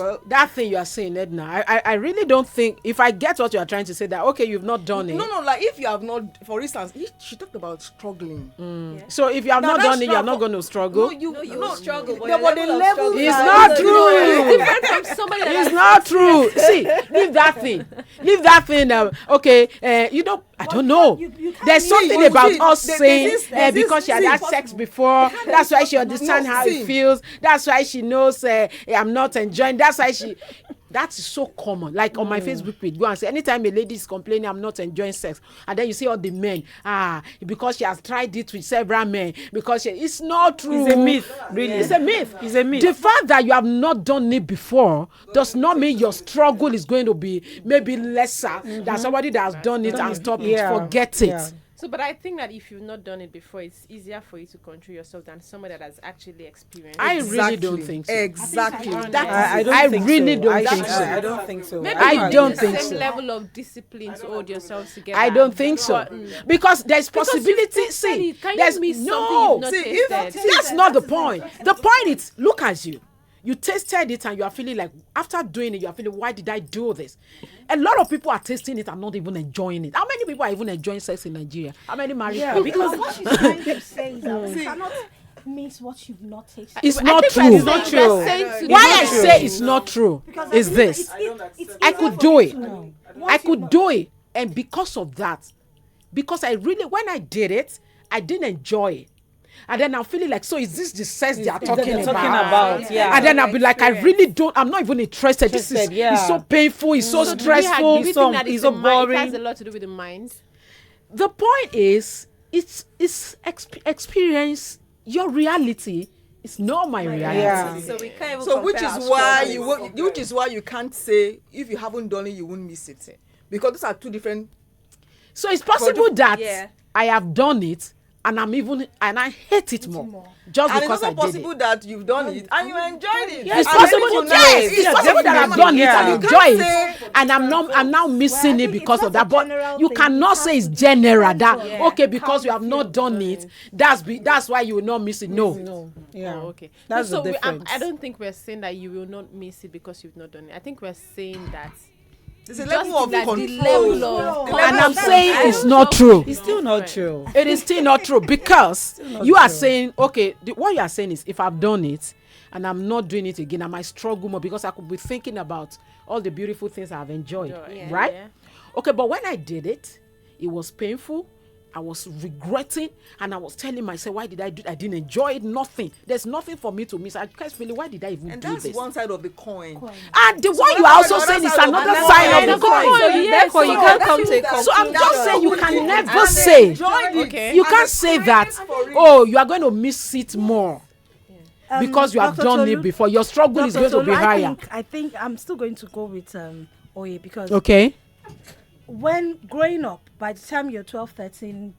Speaker 5: well,
Speaker 1: That thing you are saying, Edna, I really don't think, if I get what you are trying to say, that okay, you've not done it.
Speaker 5: no, like if you have not, for instance, she talked about struggling.
Speaker 1: So if you have
Speaker 5: Now
Speaker 1: not
Speaker 5: that's
Speaker 1: done it, you are not
Speaker 5: struggle.
Speaker 1: going to struggle.
Speaker 7: you will struggle, but
Speaker 5: Yeah,
Speaker 7: your
Speaker 5: but the
Speaker 7: level of
Speaker 5: level
Speaker 7: struggle
Speaker 1: It's
Speaker 7: is
Speaker 1: not
Speaker 7: different.
Speaker 1: true.
Speaker 4: Different from somebody that
Speaker 1: It's
Speaker 4: has
Speaker 1: not true. See, leave that thing. Leave that thing. Okay, I don't know.
Speaker 6: you can't
Speaker 1: There's
Speaker 6: leave
Speaker 1: something
Speaker 5: it.
Speaker 1: about
Speaker 5: See,
Speaker 1: us
Speaker 5: there's
Speaker 1: saying
Speaker 5: this-
Speaker 1: because she had
Speaker 5: see,
Speaker 1: had sex before. That's why she understands
Speaker 5: No,
Speaker 1: how
Speaker 5: see.
Speaker 1: it feels. That's why she knows I'm not enjoying. That's why she. That is so common. Like on my Facebook page, go and say anytime a lady is complaining, I'm not enjoying sex, and then you see all the men, because she has tried it with several men, because it's not true.
Speaker 2: It's a myth, really.
Speaker 1: It's a myth.
Speaker 2: It's a myth.
Speaker 1: The fact that you have not done it before does not mean your struggle is going to be maybe lesser than somebody that has done it and stopped it. Forget it.
Speaker 2: Yeah.
Speaker 4: So, but I think that if you've not done it before, it's easier for you to control yourself than somebody that has actually experienced.
Speaker 1: I really don't think so.
Speaker 5: Exactly.
Speaker 2: I don't
Speaker 1: I
Speaker 2: think
Speaker 1: really
Speaker 2: so.
Speaker 1: don't think so.
Speaker 2: I don't think so.
Speaker 4: Maybe
Speaker 1: I don't think
Speaker 4: same
Speaker 1: so.
Speaker 4: level of discipline to hold yourselves together.
Speaker 1: I don't think so, because there's possibility.
Speaker 4: You've tasted
Speaker 1: See,
Speaker 4: it. Can
Speaker 1: there's
Speaker 4: you miss
Speaker 1: no.
Speaker 4: something you've not
Speaker 5: See, if-
Speaker 4: tasted?
Speaker 1: That's not the point. The point is, look at you. You tasted it and you are feeling like, after doing it, you are feeling, why did I do this? A lot of people are tasting it and not even enjoying it. How many people are even enjoying sex in Nigeria? How many married people?
Speaker 6: Because what she's trying to say is that you cannot miss what you've not tasted.
Speaker 1: It's not true.
Speaker 2: It's not true.
Speaker 1: Why I say it's not true
Speaker 6: Because
Speaker 1: is this.
Speaker 6: it's
Speaker 1: I
Speaker 6: easier
Speaker 1: could
Speaker 6: for
Speaker 1: do
Speaker 6: you
Speaker 1: it.
Speaker 6: to know.
Speaker 1: I
Speaker 6: Once you
Speaker 1: could
Speaker 6: know-
Speaker 1: do it. And because of that, because I really, when I did it, I didn't enjoy it. And then I'm feeling like, so is this the sex they are talking about?
Speaker 2: Yeah.
Speaker 1: And then I'll be like, I really don't, I'm not even interested. This is
Speaker 2: Interested, yeah.
Speaker 1: it's so painful, it's so
Speaker 4: So do
Speaker 1: stressful.
Speaker 4: you
Speaker 2: It's so-
Speaker 4: think that
Speaker 2: it's
Speaker 4: it's
Speaker 2: so
Speaker 4: a mind? It has
Speaker 2: boring.
Speaker 4: a lot to do with the mind.
Speaker 1: The point is, it's experience, your reality is not my reality.
Speaker 2: Yeah.
Speaker 7: So we can't even
Speaker 5: So which
Speaker 7: compare
Speaker 5: is
Speaker 7: our
Speaker 5: why
Speaker 7: struggles.
Speaker 5: you won't, which is why you can't say if you haven't done it you won't miss it, because those are two different.
Speaker 1: So it's possible that
Speaker 7: Yeah.
Speaker 1: I have done it and I hate it more. Just
Speaker 5: And it's
Speaker 1: because
Speaker 5: also
Speaker 1: I did
Speaker 5: possible
Speaker 1: it.
Speaker 5: that you've done it and you enjoyed it.
Speaker 1: It's
Speaker 5: And
Speaker 1: possible,
Speaker 5: maybe
Speaker 1: yes,
Speaker 5: tonight,
Speaker 1: it's possible that I've done it and
Speaker 5: You
Speaker 1: enjoy
Speaker 5: can't
Speaker 1: it,
Speaker 5: say-
Speaker 1: and I'm now missing
Speaker 6: I
Speaker 1: it
Speaker 6: think
Speaker 1: because
Speaker 6: it's
Speaker 1: of
Speaker 6: not
Speaker 1: that.
Speaker 6: a
Speaker 1: But
Speaker 6: general
Speaker 1: you
Speaker 6: thing.
Speaker 1: cannot
Speaker 6: It
Speaker 1: say
Speaker 6: has
Speaker 1: it's
Speaker 6: to be
Speaker 1: general that
Speaker 6: depends
Speaker 1: okay
Speaker 6: on
Speaker 1: because
Speaker 6: how
Speaker 1: you have
Speaker 6: you
Speaker 1: not
Speaker 6: feel
Speaker 1: done it. That's why you will not miss it. No,
Speaker 2: No. Yeah.
Speaker 4: Oh, okay.
Speaker 2: That's
Speaker 4: so
Speaker 2: the difference.
Speaker 4: I don't think we're saying that you will not miss it because you've not done it. I think we're saying that
Speaker 5: There's a
Speaker 4: just
Speaker 5: level of
Speaker 4: that
Speaker 5: control.
Speaker 4: the level of
Speaker 1: and I'm
Speaker 4: confidence
Speaker 1: saying
Speaker 4: and
Speaker 1: it's not true.
Speaker 2: It's still not true.
Speaker 1: It is still not true because
Speaker 2: not
Speaker 1: you are
Speaker 2: true.
Speaker 1: saying okay. What you are saying is if I've done it and I'm not doing it again, I might struggle more because I could be thinking about all the beautiful things I've enjoyed,
Speaker 4: Yeah.
Speaker 1: right?
Speaker 4: Yeah.
Speaker 1: Okay, but when I did it, it was painful. I was regretting and I was telling myself, why did I do it? I didn't enjoy it. Nothing. There's nothing for me to miss. I kept feeling, why did I even
Speaker 5: And
Speaker 1: do
Speaker 5: that's
Speaker 1: this?
Speaker 5: one side of the coin.
Speaker 1: And the one you are also saying is another side of the coin.
Speaker 7: So therefore, you can't come to a
Speaker 1: So I'm
Speaker 7: conclusion.
Speaker 1: just saying you can never say,
Speaker 4: Okay.
Speaker 1: you can't say that, oh, you are going to miss it more because you have
Speaker 6: Dr.
Speaker 1: done
Speaker 6: Tolu-
Speaker 1: it before. Your struggle is
Speaker 6: Dr.
Speaker 1: going to be
Speaker 6: Tolu,
Speaker 1: higher.
Speaker 6: I think I'm still going to go with Oye because
Speaker 1: Okay.
Speaker 6: when growing up, by the time you're 12, 13,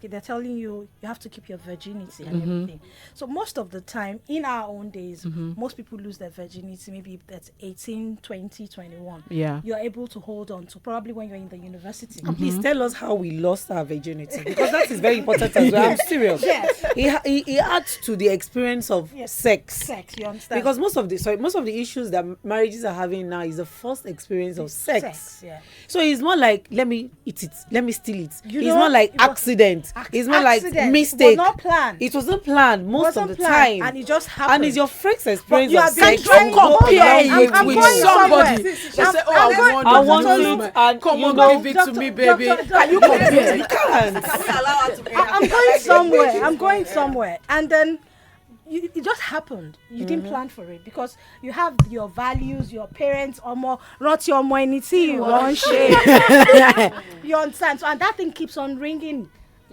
Speaker 6: they're telling you have to keep your virginity and everything. So most of the time, in our own days, most people lose their virginity, maybe that's 18, 20, 21.
Speaker 1: Yeah.
Speaker 6: You're able to hold on to probably when you're in the university.
Speaker 2: Please tell us how we lost our virginity because that is very important as well. I'm serious.
Speaker 6: Yes.
Speaker 2: It adds to the experience of sex.
Speaker 6: Sex, you understand?
Speaker 2: Because most of the issues that marriages are having now is the first experience of sex.
Speaker 6: yeah.
Speaker 2: So it's more like let me eat it, let me steal it.
Speaker 6: You
Speaker 2: It's
Speaker 6: know,
Speaker 2: more like
Speaker 6: it was-
Speaker 2: accident. It's more like
Speaker 6: accident.
Speaker 2: mistake.
Speaker 6: It was not planned.
Speaker 2: It wasn't planned most
Speaker 6: Wasn't
Speaker 2: of the
Speaker 6: planned,
Speaker 2: time.
Speaker 6: and it just happened.
Speaker 2: And it's your first experience
Speaker 6: you
Speaker 2: of
Speaker 6: have been
Speaker 2: sex.
Speaker 6: trying
Speaker 1: Don't
Speaker 6: to
Speaker 1: compare
Speaker 6: I'm
Speaker 1: it with
Speaker 6: going
Speaker 1: somebody.
Speaker 6: somewhere.
Speaker 1: They say,
Speaker 6: I'm
Speaker 1: oh,
Speaker 2: I want
Speaker 1: you.
Speaker 2: it, and
Speaker 1: Come
Speaker 2: you
Speaker 1: on,
Speaker 2: know,
Speaker 1: give it to me, baby.
Speaker 6: Doctor-
Speaker 1: Can you compare?
Speaker 2: You can't.
Speaker 6: I'm going somewhere. I'm going somewhere. And then it just happened. You didn't plan for it because you have your values, your parents, or more, not your money, you understand? So, and that thing keeps on ringing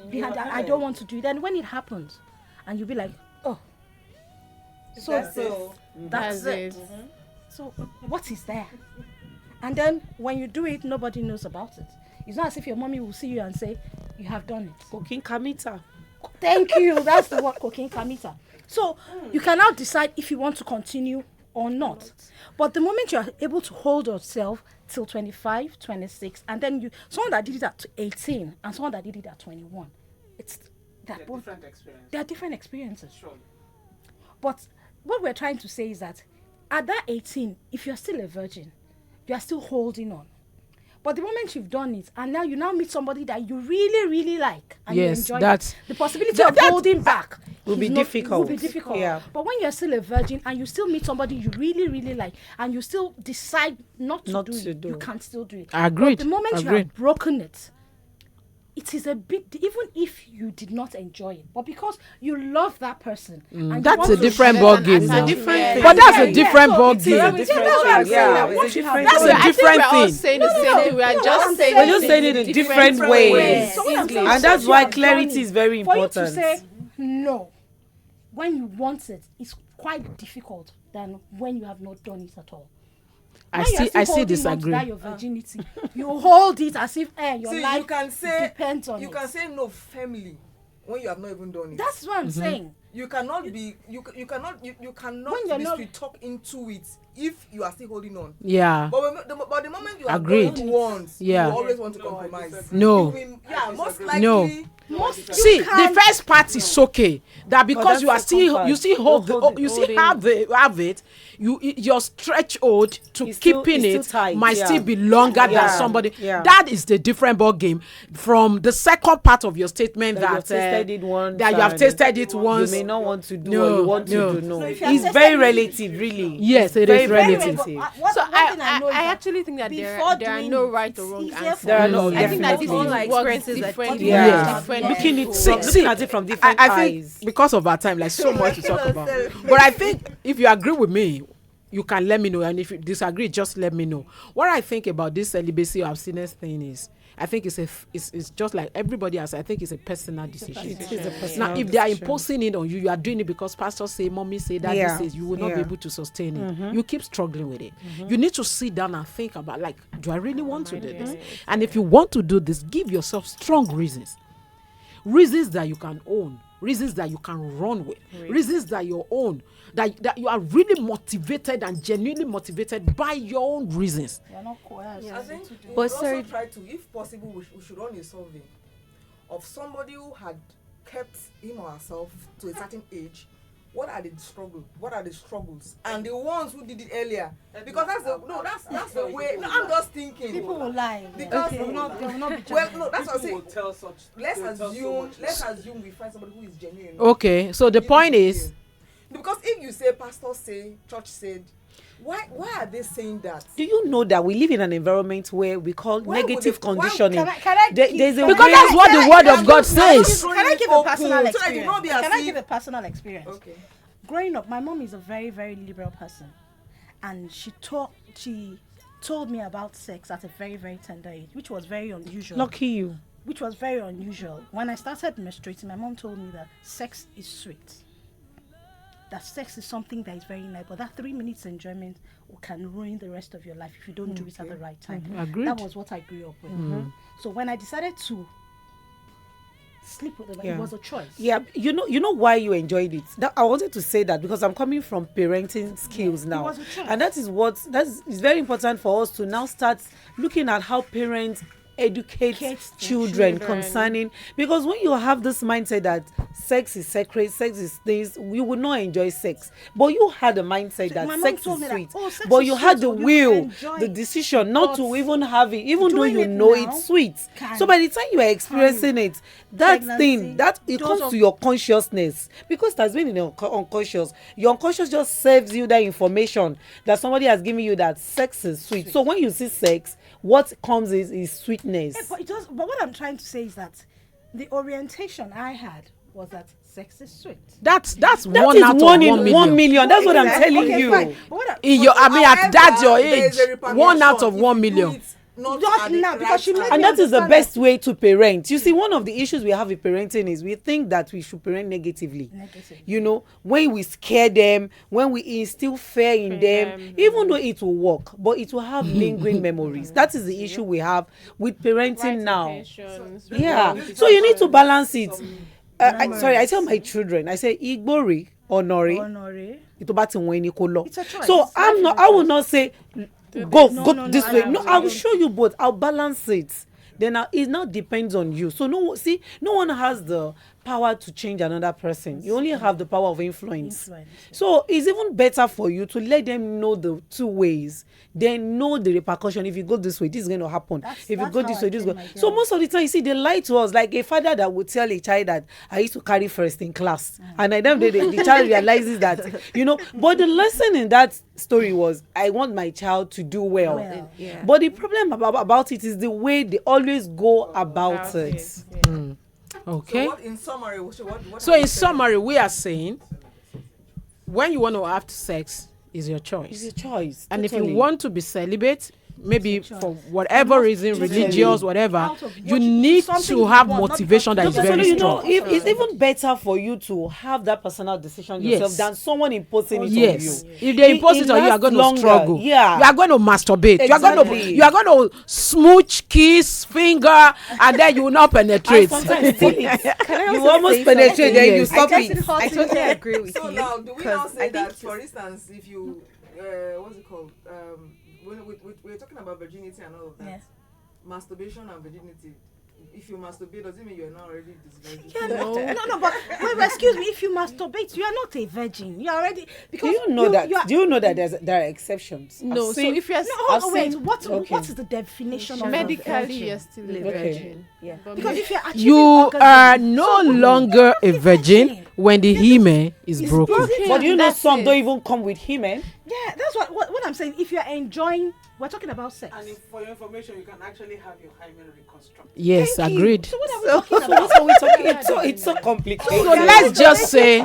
Speaker 6: behind. I don't want to do it. Then when it happens, and you'll be like, oh, so that's it. So what is there? And then when you do it, nobody knows about it. It's not as if your mommy will see you and say, you have done it.
Speaker 2: Cooking kamita.
Speaker 6: Thank you. That's the word, cocaine kamita. So you can now decide if you want to continue or not. But the moment you are able to hold yourself till 25, 26, and then someone that did it at 18 and someone that did it at 21, they are different experiences.
Speaker 8: Surely.
Speaker 6: But what we're trying to say is that at that 18, if you're still a virgin, you are still holding on. But the moment you've done it, and now you meet somebody that you really, really like, and you
Speaker 1: Yes,
Speaker 6: enjoy
Speaker 1: that's-
Speaker 6: it, the possibility of holding back
Speaker 2: will be difficult.
Speaker 6: Will be difficult.
Speaker 2: Yeah.
Speaker 6: But when you're still a virgin and you still meet somebody you really, really like, and you still decide not to do it, you can still do it.
Speaker 1: Agreed.
Speaker 6: But the moment you
Speaker 1: Agreed.
Speaker 6: have broken it, it is a bit, even if you did not enjoy it, but because you love that person, and you
Speaker 1: That's
Speaker 6: want
Speaker 1: a
Speaker 6: to
Speaker 1: different
Speaker 6: share
Speaker 1: ball
Speaker 6: that
Speaker 1: game
Speaker 6: as
Speaker 1: now.
Speaker 6: a different thing.
Speaker 1: But that's a
Speaker 6: Yeah,
Speaker 1: different
Speaker 6: so
Speaker 1: ball
Speaker 6: it is
Speaker 1: game.
Speaker 6: a different
Speaker 2: Different
Speaker 6: thing.
Speaker 2: thing, yeah,
Speaker 6: What
Speaker 2: it's a
Speaker 6: you have
Speaker 2: different
Speaker 1: That's
Speaker 6: done-
Speaker 1: a
Speaker 4: I think
Speaker 1: different
Speaker 4: we're all
Speaker 1: thing.
Speaker 4: saying the same thing. We are just
Speaker 6: I'm
Speaker 4: saying
Speaker 2: We're just saying it in different ways.
Speaker 6: Yes. So what I'm saying
Speaker 2: And
Speaker 6: is
Speaker 2: that's
Speaker 6: you
Speaker 2: why
Speaker 6: have done
Speaker 2: clarity
Speaker 6: it.
Speaker 2: is very
Speaker 6: For you
Speaker 2: important.
Speaker 6: to say no when you want it is quite difficult than when you have not done it at all.
Speaker 1: I
Speaker 6: When you are
Speaker 1: see.
Speaker 6: still
Speaker 1: I see.
Speaker 6: holding on to
Speaker 1: Disagree.
Speaker 6: that your virginity, you hold it as if your
Speaker 5: See,
Speaker 6: life
Speaker 5: you can say
Speaker 6: depends on
Speaker 5: you
Speaker 6: it.
Speaker 5: can say no firmly when you have not even done it.
Speaker 6: That's what I'm saying.
Speaker 5: You cannot be you cannot
Speaker 6: When you're
Speaker 5: be
Speaker 6: not-
Speaker 5: sweet talk into it if you are still holding on.
Speaker 1: Yeah.
Speaker 5: But the moment you are
Speaker 1: Agreed.
Speaker 5: going once,
Speaker 1: Yeah.
Speaker 5: you always want to
Speaker 8: No, I
Speaker 5: compromise.
Speaker 8: disagree.
Speaker 1: No.
Speaker 5: You will, yeah, most
Speaker 8: disagree.
Speaker 5: likely.
Speaker 1: No.
Speaker 6: Most
Speaker 1: See,
Speaker 6: you
Speaker 1: the
Speaker 6: can-
Speaker 1: first part is okay. That because
Speaker 2: that's
Speaker 1: you are
Speaker 2: the
Speaker 1: still,
Speaker 2: comfort.
Speaker 1: you still hold, the,
Speaker 2: Hold it,
Speaker 1: you still
Speaker 2: holding.
Speaker 1: have it. Your stretch hold to
Speaker 2: It's still-
Speaker 1: keeping
Speaker 2: it's still
Speaker 1: it
Speaker 2: tight,
Speaker 1: might
Speaker 2: yeah.
Speaker 1: still be longer than
Speaker 2: Yeah,
Speaker 1: somebody.
Speaker 2: yeah.
Speaker 1: That is the different ball game from the second part of your statement
Speaker 2: That you
Speaker 1: that
Speaker 2: have tasted it once
Speaker 1: that you have
Speaker 2: and
Speaker 1: tasted it
Speaker 2: You
Speaker 1: once.
Speaker 2: may not want to do
Speaker 1: No,
Speaker 2: or you want
Speaker 1: no.
Speaker 2: to do. No,
Speaker 6: No, if you have
Speaker 2: it's
Speaker 6: tasted
Speaker 2: very
Speaker 6: it-
Speaker 2: relative, really.
Speaker 1: Yes, it
Speaker 2: very
Speaker 1: is
Speaker 6: Very
Speaker 1: relative.
Speaker 6: well, but one
Speaker 4: So
Speaker 6: thing I know is
Speaker 4: I
Speaker 6: that
Speaker 4: actually think that there
Speaker 6: before
Speaker 4: are
Speaker 6: doing
Speaker 4: no
Speaker 6: it,
Speaker 4: right
Speaker 6: it's
Speaker 4: or wrong
Speaker 6: easier
Speaker 4: answers.
Speaker 6: for
Speaker 2: There are
Speaker 6: you.
Speaker 2: no,
Speaker 4: I think that
Speaker 2: definitely.
Speaker 4: it's
Speaker 7: all like
Speaker 4: works
Speaker 7: experiences that
Speaker 4: differently.
Speaker 7: people
Speaker 1: have.
Speaker 4: Different
Speaker 2: Looking
Speaker 4: people.
Speaker 2: it, looking at it from different
Speaker 1: I
Speaker 2: eyes.
Speaker 1: think because of our time, like so much to talk about. But I think if you agree with me, you can let me know, and if you disagree, just let me know. What I think about this celibacy or abstinence thing is, I think it's just like everybody else. I think it's a personal decision.
Speaker 2: It is a personal
Speaker 1: Now, if they are
Speaker 2: decision.
Speaker 1: imposing it on you, you are doing it because pastor say, mommy say, daddy
Speaker 2: Yeah,
Speaker 1: says, you will not be
Speaker 2: yeah.
Speaker 1: able to sustain it. You keep struggling with it. You need to sit down and think about, like, do I really want to do this? And if you want to do this, give yourself strong reasons that you can own, reasons that you can run with, reasons that you own, that you are really motivated and genuinely motivated by your own reasons.
Speaker 6: You're not coerced.
Speaker 5: I think we
Speaker 7: But
Speaker 5: would
Speaker 7: sorry-
Speaker 5: also try to, if possible, we should run a survey of somebody who had kept him or herself to a certain age. What are the struggles? And the ones who did it earlier, because that's the way. No, I'm just thinking.
Speaker 6: People will lie.
Speaker 5: Because-
Speaker 6: They will not be
Speaker 5: Well,
Speaker 6: judging.
Speaker 5: no, that's what I'm
Speaker 8: People will
Speaker 5: saying.
Speaker 8: tell such.
Speaker 5: Let's
Speaker 8: will tell so much.
Speaker 5: assume we find somebody who is genuine.
Speaker 1: Okay, so the point is,
Speaker 5: because if you say pastor say, church said, why are they saying that?
Speaker 2: Do you know that we live in an environment where we call
Speaker 5: Why would
Speaker 2: negative
Speaker 5: they- why-
Speaker 2: conditioning?
Speaker 6: Can I
Speaker 2: There-
Speaker 6: give-
Speaker 2: there's a
Speaker 6: can I-
Speaker 1: because
Speaker 2: way-
Speaker 1: that's what the word of God says.
Speaker 6: Can I give a
Speaker 5: Open,
Speaker 6: personal
Speaker 5: so that it will
Speaker 6: experience?
Speaker 5: not be as
Speaker 6: Can I
Speaker 5: if-
Speaker 6: give a personal experience?
Speaker 5: Okay.
Speaker 6: Growing up, my mom is a very, very liberal person, and she told me about sex at a very, very tender age, which was very unusual.
Speaker 2: Lucky you.
Speaker 6: Which was very unusual. When I started menstruating, my mom told me that sex is sweet. That sex is something that is very nice, but that 3 minutes enjoyment can ruin the rest of your life if you don't do it at the right time.
Speaker 1: Agreed.
Speaker 6: That was what I grew up with. So when I decided to sleep with her,
Speaker 2: Yeah.
Speaker 6: it was a choice.
Speaker 2: Yeah, you know why you enjoyed it. That, I wanted to say that because I'm coming from parenting skills now,
Speaker 6: was a choice.
Speaker 2: and that is very important for us to now start looking at how parents educate
Speaker 6: Educate the
Speaker 2: children
Speaker 4: children.
Speaker 2: concerning, because when you have this mindset that sex is sacred, sex is this, we will not enjoy sex, but you had a mindset
Speaker 6: So
Speaker 2: that
Speaker 6: my mom
Speaker 2: sex
Speaker 6: told
Speaker 2: is
Speaker 6: me that,
Speaker 2: sweet,
Speaker 6: oh, sex
Speaker 2: but
Speaker 6: is
Speaker 2: you had
Speaker 6: sweet,
Speaker 2: the
Speaker 6: so you
Speaker 2: will,
Speaker 6: enjoy
Speaker 2: the
Speaker 6: it.
Speaker 2: decision not to
Speaker 6: But
Speaker 2: even have it, even though
Speaker 6: doing
Speaker 2: you
Speaker 6: it
Speaker 2: know
Speaker 6: now
Speaker 2: it's sweet.
Speaker 6: can
Speaker 2: So by the time you are experiencing it, that
Speaker 6: pregnancy,
Speaker 2: thing that it
Speaker 6: those
Speaker 2: comes
Speaker 6: of-
Speaker 2: to your consciousness, because it has been in your unconscious. Your unconscious just serves you that information that somebody has given you that sex is sweet. So when you see sex, what comes is sweetness.
Speaker 6: But what I'm trying to say is that the orientation I had was that sex is sweet.
Speaker 1: That's
Speaker 2: That
Speaker 1: one
Speaker 2: is
Speaker 1: out
Speaker 2: one
Speaker 1: of
Speaker 2: in
Speaker 1: 1 million.
Speaker 2: 1 million. That's what I'm
Speaker 6: Okay,
Speaker 2: telling
Speaker 6: okay,
Speaker 2: you.
Speaker 6: fine. But what
Speaker 1: In your, I mean, at that your
Speaker 5: There is
Speaker 1: age,
Speaker 5: a
Speaker 1: 1 out of
Speaker 5: repercussion
Speaker 1: 1
Speaker 5: if you do
Speaker 1: million.
Speaker 5: it not
Speaker 6: Not
Speaker 5: at the
Speaker 6: now,
Speaker 5: right
Speaker 6: because she made
Speaker 5: time.
Speaker 6: me
Speaker 2: And that is the
Speaker 6: understand
Speaker 2: best way to parent. You see, one of the issues we have with parenting is we think that we should parent negatively. You know, when we scare them, when we instill fear in them, even though it will work, but it will have lingering memories. That is the issue we have with parenting now. Yeah, so you need to balance it. I tell my children, I say igbori honore.
Speaker 6: Honore.
Speaker 2: Tó bá ti wọ́n ẹni kó lọ.
Speaker 6: It's a choice.
Speaker 2: So
Speaker 6: Life is a
Speaker 2: I will
Speaker 6: choice.
Speaker 2: not say go
Speaker 6: No,
Speaker 2: this
Speaker 6: I
Speaker 2: way.
Speaker 6: don't.
Speaker 2: No, I will show you both. I'll balance it. Then it now depends on you. So no one has the power to change another person. You only have the power of influence.
Speaker 6: Influence.
Speaker 2: So it's even better for you to let them know the two ways, then know the repercussion. If you go this way, this is going to happen. If you go this way, this is going. So most of the time, you see, they lie to us. Like a father that would tell a child that I used to carry first in class, and at the end of the day, the child realizes that, you know. But the lesson in that story was, I want my child to do well.
Speaker 7: Yeah.
Speaker 2: But the problem about it is the way they always go about it.
Speaker 1: Okay.
Speaker 5: So what, in summary, what
Speaker 1: So in summary, we are saying when you want to have sex is your choice.
Speaker 2: It's your choice.
Speaker 1: And if
Speaker 2: totally.
Speaker 1: you want to be celibate, maybe for whatever reason, religious, whatever,
Speaker 6: Out of
Speaker 1: you
Speaker 6: what
Speaker 1: need
Speaker 6: something
Speaker 1: to
Speaker 6: you
Speaker 1: have
Speaker 6: want, not
Speaker 1: motivation that
Speaker 6: because-
Speaker 1: is
Speaker 2: So,
Speaker 1: very
Speaker 2: you know,
Speaker 1: strong.
Speaker 2: if it's even better for you to have that personal decision yourself
Speaker 1: Yes.
Speaker 2: than someone imposing it
Speaker 1: Yes,
Speaker 2: on you.
Speaker 1: if they impose it on you, you are
Speaker 2: lasts
Speaker 1: going to
Speaker 2: longer.
Speaker 1: struggle.
Speaker 2: Yeah.
Speaker 1: You are going to masturbate.
Speaker 2: Exactly.
Speaker 1: You are going to smooch, kiss, finger, and then you will not
Speaker 2: And
Speaker 1: penetrate.
Speaker 2: sometimes still it.
Speaker 7: Can I
Speaker 2: You
Speaker 7: also
Speaker 2: almost
Speaker 7: say
Speaker 2: penetrate,
Speaker 7: something?
Speaker 2: then you
Speaker 1: Yes.
Speaker 2: stop it.
Speaker 7: I totally agree with
Speaker 5: So
Speaker 7: you.
Speaker 5: now, do we
Speaker 7: 'cause
Speaker 5: now
Speaker 7: I
Speaker 5: say
Speaker 7: think
Speaker 5: that,
Speaker 7: it's-
Speaker 5: for instance, if you, what's it called? When we're talking about virginity and all of that,
Speaker 6: Yeah.
Speaker 5: masturbation and virginity. If you masturbate, does it mean you're not already disvirgin?
Speaker 6: Yeah, no, but wait, excuse me. If you masturbate, you are not a virgin. You are already
Speaker 2: Do
Speaker 6: because
Speaker 2: you know that?
Speaker 6: You are,
Speaker 2: Do you know that there are exceptions?
Speaker 4: No,
Speaker 2: I've
Speaker 4: so
Speaker 2: seen-
Speaker 4: if you're
Speaker 6: no, hold on,
Speaker 2: I've
Speaker 6: wait.
Speaker 2: seen-
Speaker 6: What
Speaker 2: okay.
Speaker 6: what is the definition of a
Speaker 4: medically
Speaker 6: virgin?
Speaker 4: you're still a
Speaker 2: Okay.
Speaker 4: virgin.
Speaker 7: Yeah.
Speaker 4: But
Speaker 6: Because if you're achieving
Speaker 1: You
Speaker 6: orgasm,
Speaker 1: are no
Speaker 6: so-
Speaker 1: longer a virgin when the hymen is
Speaker 6: It's
Speaker 1: broken.
Speaker 6: broken.
Speaker 2: But you know
Speaker 4: That's
Speaker 2: some
Speaker 4: it.
Speaker 2: don't even come with hymen.
Speaker 6: Yeah, that's what I'm saying. If you're enjoying, we're talking about sex.
Speaker 8: And if, for your information, you can actually have your hymen reconstructed.
Speaker 1: Yes,
Speaker 6: Thank you.
Speaker 1: agreed.
Speaker 6: So what are we talking
Speaker 2: So
Speaker 6: about?
Speaker 2: what are we talking? It's so complicated.
Speaker 1: So let's just say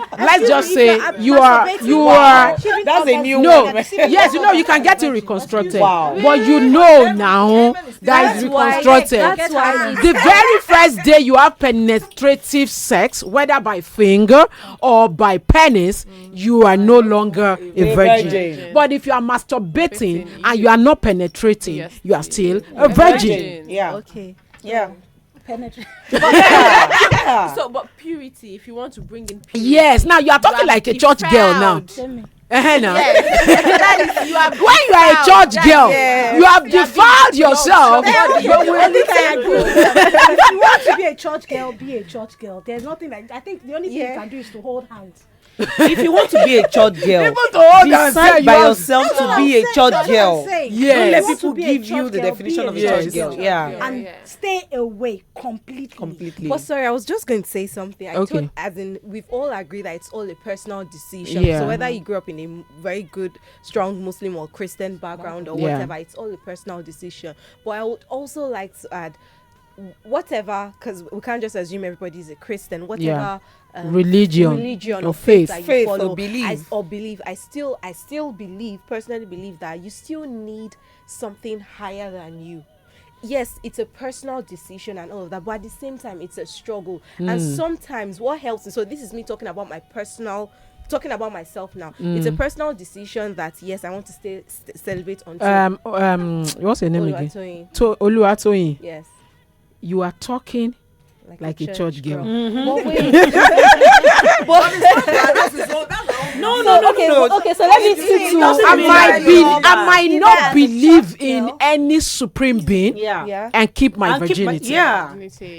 Speaker 1: you are
Speaker 2: That's a new
Speaker 1: no,
Speaker 2: one.
Speaker 1: yes, you know you can get it reconstructed,
Speaker 2: Wow.
Speaker 1: but you know now that it's
Speaker 7: That's why-
Speaker 1: reconstructed.
Speaker 7: that's why it's-
Speaker 1: The very first day you have penetrative sex, whether by finger or by penis, you are no longer a virgin.
Speaker 2: virgin.
Speaker 1: But if you are masturbating and you are not penetrating,
Speaker 4: Yes,
Speaker 1: you are still a virgin.
Speaker 4: virgin.
Speaker 2: Yeah.
Speaker 7: Okay.
Speaker 2: Yeah.
Speaker 6: Penetrate.
Speaker 2: Yeah.
Speaker 4: So, but purity, if you want to bring in purity.
Speaker 1: Yes, now you are talking like a church girl now. Now.
Speaker 4: You are
Speaker 1: When you are a church girl, you have defiled yourself.
Speaker 6: I agree with them. If you want to be a church girl, be a church girl. There's nothing like. I think the only thing you can do is to hold hands.
Speaker 2: If you want to be a church girl,
Speaker 1: Even to hold and say
Speaker 2: decide
Speaker 1: you
Speaker 2: by
Speaker 1: are-
Speaker 2: yourself to be a church girl.
Speaker 1: Yes.
Speaker 2: Don't let
Speaker 6: You want
Speaker 2: people
Speaker 6: to be a
Speaker 2: give you
Speaker 6: church
Speaker 2: the
Speaker 6: girl,
Speaker 2: definition
Speaker 6: be
Speaker 2: of
Speaker 6: a
Speaker 2: a church
Speaker 1: church
Speaker 2: girl.
Speaker 1: girl.
Speaker 2: Yeah.
Speaker 6: And
Speaker 4: Yeah.
Speaker 6: stay away completely.
Speaker 2: Completely.
Speaker 7: But sorry, I was just going to say something. I
Speaker 1: Okay.
Speaker 7: told, as in, we've all agreed that it's all a personal decision.
Speaker 1: Yeah.
Speaker 7: So whether you grew up in a very good, strong Muslim or Christian background or
Speaker 1: Yeah.
Speaker 7: whatever, it's all a personal decision. But I would also like to add, whatever, because we can't just assume everybody's a Christian. Whatever religion
Speaker 1: or
Speaker 7: or
Speaker 1: faith.
Speaker 7: that you
Speaker 2: Faith or
Speaker 7: follow,
Speaker 2: belief.
Speaker 7: I still believe, personally believe that you still need something higher than you. Yes, it's a personal decision and all of that, but at the same time, it's a struggle. And sometimes what helps is, so this is me talking about talking about myself now. It's a personal decision that yes, I want to celebrate until
Speaker 1: What's your name again?
Speaker 7: Oluwatoyin.
Speaker 1: Oluwatoyin.
Speaker 7: Yes.
Speaker 1: You are talking like a church girl.
Speaker 7: But wait. Okay, so let me see.
Speaker 1: I might not believe in any supreme being
Speaker 7: Yeah.
Speaker 1: and keep my
Speaker 2: And keep my-
Speaker 1: virginity.
Speaker 2: yeah.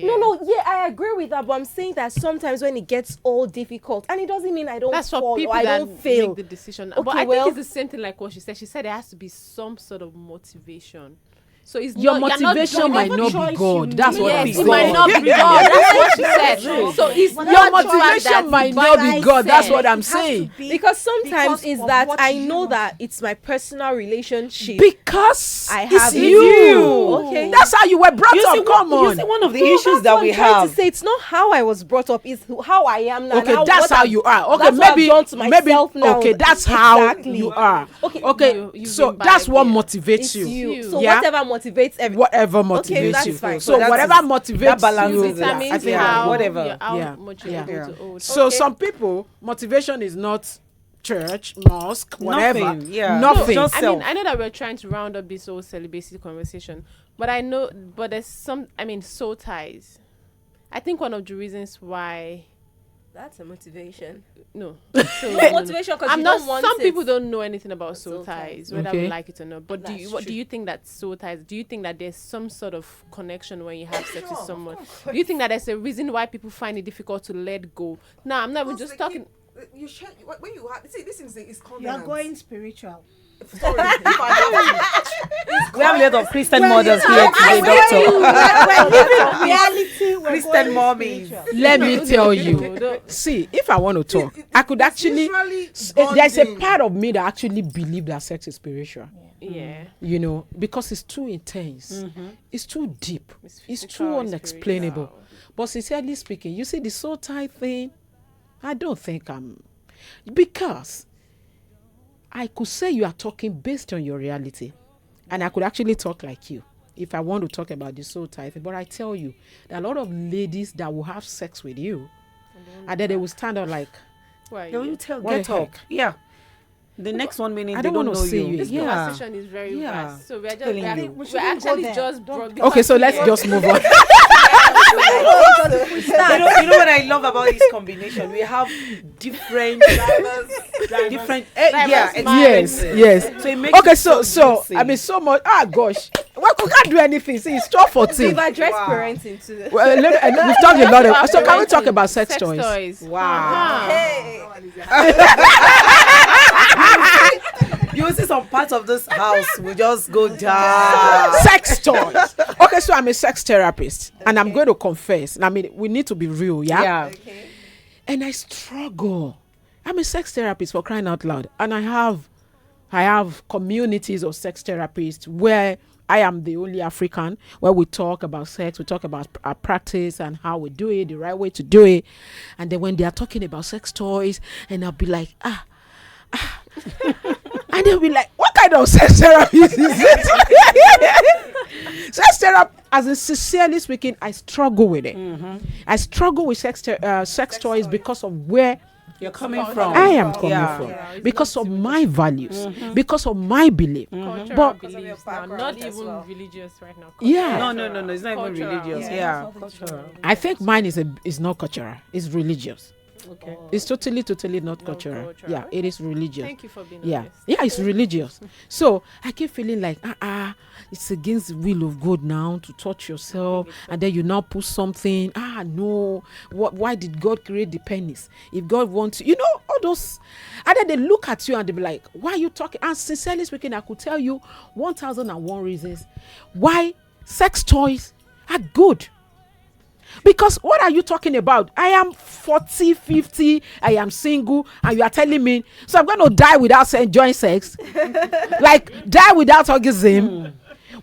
Speaker 7: No, yeah, I agree with that, but I'm saying that sometimes when it gets all difficult, and it doesn't mean I don't
Speaker 4: That's
Speaker 7: fall
Speaker 4: for
Speaker 7: or
Speaker 4: people
Speaker 7: I
Speaker 4: that
Speaker 7: don't fail.
Speaker 4: make the decision.
Speaker 7: Okay,
Speaker 4: But I
Speaker 7: well-
Speaker 4: think it's the same thing like what she said. She said there has to be some sort of motivation. So it's
Speaker 1: Your
Speaker 4: not,
Speaker 1: motivation
Speaker 4: you're
Speaker 1: might
Speaker 4: not
Speaker 1: not
Speaker 6: choice
Speaker 1: be God.
Speaker 6: you
Speaker 1: That's
Speaker 6: make.
Speaker 1: what
Speaker 4: Yes,
Speaker 1: I'm
Speaker 4: it
Speaker 1: saying.
Speaker 4: might not be God. That's what she said. So it's
Speaker 6: Your
Speaker 1: Your
Speaker 4: not
Speaker 1: motivation might not be God. That's what I'm
Speaker 6: It has to
Speaker 1: saying.
Speaker 6: be
Speaker 7: Because sometimes
Speaker 6: because
Speaker 7: is
Speaker 6: of
Speaker 7: that
Speaker 6: what
Speaker 7: I
Speaker 6: you
Speaker 7: know
Speaker 6: want.
Speaker 7: that it's my personal relationship.
Speaker 1: Because
Speaker 7: I
Speaker 1: it's
Speaker 7: have
Speaker 1: you.
Speaker 7: Okay.
Speaker 1: That's how you were brought
Speaker 2: You see,
Speaker 1: up. Come
Speaker 2: you see
Speaker 1: on.
Speaker 2: one of the
Speaker 7: No,
Speaker 2: issues
Speaker 7: that's
Speaker 2: that
Speaker 7: what
Speaker 2: we
Speaker 7: I'm trying
Speaker 2: have.
Speaker 7: to say it's not how I was brought up, it's how I am now.
Speaker 1: Okay,
Speaker 7: Now
Speaker 1: that's
Speaker 7: what
Speaker 1: how
Speaker 7: I've-
Speaker 1: you are. Okay,
Speaker 7: that's what I've
Speaker 1: maybe
Speaker 7: done to myself now.
Speaker 1: okay, that's how
Speaker 7: Exactly.
Speaker 1: you are.
Speaker 7: Okay,
Speaker 1: Okay,
Speaker 4: you've
Speaker 1: so
Speaker 4: been
Speaker 1: that's what
Speaker 4: vibing.
Speaker 1: motivates
Speaker 7: It's
Speaker 1: you.
Speaker 7: you. So
Speaker 1: Yeah?
Speaker 7: whatever motivates
Speaker 1: Whatever
Speaker 7: Okay,
Speaker 1: motivates
Speaker 7: that's
Speaker 1: you.
Speaker 7: fine.
Speaker 1: So
Speaker 2: So that
Speaker 1: whatever
Speaker 2: is-
Speaker 1: motivates
Speaker 2: that balances
Speaker 1: you.
Speaker 2: it.
Speaker 4: determines
Speaker 1: I think
Speaker 4: how,
Speaker 2: whatever.
Speaker 1: Yeah.
Speaker 4: much you're
Speaker 1: Yeah.
Speaker 4: able to hold.
Speaker 1: So
Speaker 4: Okay.
Speaker 1: some people motivation is not church, mosque, whatever.
Speaker 2: Nothing, yeah.
Speaker 1: Nothing.
Speaker 2: Just
Speaker 4: I
Speaker 2: self.
Speaker 4: mean, I know that we're trying to round up this whole celibacy conversation, but there's soul ties. I think one of the reasons why
Speaker 7: That's a motivation.
Speaker 4: No.
Speaker 7: No motivation because
Speaker 4: I'm
Speaker 7: you
Speaker 4: not.
Speaker 7: don't want
Speaker 4: Some
Speaker 7: it.
Speaker 4: people don't know anything about soul
Speaker 7: Soul
Speaker 4: ties,
Speaker 7: ties.
Speaker 4: whether we
Speaker 1: Okay.
Speaker 4: like it or not. But
Speaker 7: That's
Speaker 4: do
Speaker 7: true.
Speaker 4: you think that soul ties? Do you think that there's some sort of connection when you have sex with
Speaker 5: Sure,
Speaker 4: someone? Do you think that there's a reason why people find it difficult to let go? Now, I'm not even
Speaker 5: Because
Speaker 4: just
Speaker 5: they
Speaker 4: talking.
Speaker 5: keep- You share when you have see this is
Speaker 6: You are
Speaker 5: covenant.
Speaker 6: going spiritual.
Speaker 5: Sorry, if I have
Speaker 2: We have a lot of Christian mothers here today, doctor.
Speaker 6: Reality, we're
Speaker 2: Christian
Speaker 6: going
Speaker 2: mommies.
Speaker 6: spiritual.
Speaker 1: Let me tell you.
Speaker 4: No.
Speaker 1: See, if I want to talk, I could
Speaker 5: it's
Speaker 1: actually.
Speaker 5: usually
Speaker 1: There's a
Speaker 5: bonding.
Speaker 1: part of me that actually believe that sex is spiritual.
Speaker 4: Yeah.
Speaker 1: You know, because it's too intense, it's too deep, it's
Speaker 4: physical,
Speaker 1: too
Speaker 4: it's
Speaker 1: unexplainable.
Speaker 4: spiritual.
Speaker 1: But sincerely speaking, you see the soul tie thing, I don't think because I could say you are talking based on your reality, and I could actually talk like you if I want to talk about the soul tie thing. But I tell you, there are a lot of ladies that will have sex with you, and then they will stand out like,
Speaker 4: Why?
Speaker 2: Then you tell,
Speaker 1: What
Speaker 2: get
Speaker 1: the
Speaker 2: up.
Speaker 1: heck?
Speaker 2: Yeah. The next one minute
Speaker 1: I
Speaker 2: they
Speaker 1: don't
Speaker 2: don't
Speaker 1: wanna
Speaker 2: know
Speaker 1: see
Speaker 2: you.
Speaker 1: you
Speaker 4: This
Speaker 1: again.
Speaker 2: Yeah.
Speaker 4: conversation is very
Speaker 2: Yeah.
Speaker 4: vast. So we're just
Speaker 2: Telling
Speaker 4: we're,
Speaker 2: you.
Speaker 6: We
Speaker 4: we're
Speaker 6: shouldn't go
Speaker 4: actually
Speaker 6: there.
Speaker 4: just
Speaker 6: Don't
Speaker 4: brought.
Speaker 6: go
Speaker 4: because
Speaker 1: okay, so let's
Speaker 4: we are-
Speaker 1: just move on.
Speaker 2: You know what I love about this combination? We have different different yeah,
Speaker 1: Yes,
Speaker 2: experiences.
Speaker 1: yes.
Speaker 2: So it makes
Speaker 1: Okay,
Speaker 2: it
Speaker 1: so
Speaker 2: juicy.
Speaker 1: I mean, so much. Ah, gosh, well, we can't do anything. See, it's 12:14.
Speaker 7: We've addressed
Speaker 2: Wow.
Speaker 7: parenting too.
Speaker 1: Well, we've talked a lot of. So can we talk about sex toys?
Speaker 2: Wow.
Speaker 7: Hey.
Speaker 2: You will see some parts of this house will just go down.
Speaker 1: Sex toys. Okay, so I'm a sex therapist, and I'm going to confess. I mean, we need to be real, yeah.
Speaker 2: Yeah.
Speaker 7: Okay.
Speaker 1: And I struggle. I'm a sex therapist, for crying out loud, and I have communities of sex therapists where I am the only African, where we talk about sex, we talk about our practice and how we do it, the right way to do it. And then when they are talking about sex toys, and I'll be like, and they'll be like, what kind of sex therapy is it? Sex therapy, as in sincerely speaking, I struggle with it. I struggle with sex toys because of where
Speaker 2: You're coming from.
Speaker 1: I am coming
Speaker 2: Yeah.
Speaker 1: from,
Speaker 4: Yeah, it's
Speaker 1: because
Speaker 4: not
Speaker 1: of my values, because of my belief.
Speaker 4: Cultural
Speaker 1: But
Speaker 4: beliefs now,
Speaker 7: background
Speaker 4: not
Speaker 7: as
Speaker 4: even
Speaker 7: well.
Speaker 4: religious right now.
Speaker 1: Yeah.
Speaker 2: No, it's not even
Speaker 4: Cultural.
Speaker 2: religious.
Speaker 7: Yeah.
Speaker 2: Yeah.
Speaker 6: Cultural.
Speaker 1: I think mine is not cultural. It's religious.
Speaker 2: Okay.
Speaker 1: It's totally not cultural.
Speaker 4: cultural.
Speaker 1: Yeah, it is religious.
Speaker 4: Thank you for being
Speaker 1: Yeah,
Speaker 4: honest.
Speaker 1: yeah, it's religious. So I keep feeling like it's against the will of God now to touch yourself, and then you now put something. No, why did God create the penis? If God wants, all those, and then they look at you and they be like, why are you talking? And sincerely speaking, I could tell you 1,001 reasons why sex toys are good. Because what are you talking about? I am 40, 50, I am single, and you are telling me, so I'm going to die without enjoying sex? Like, die without orgasm?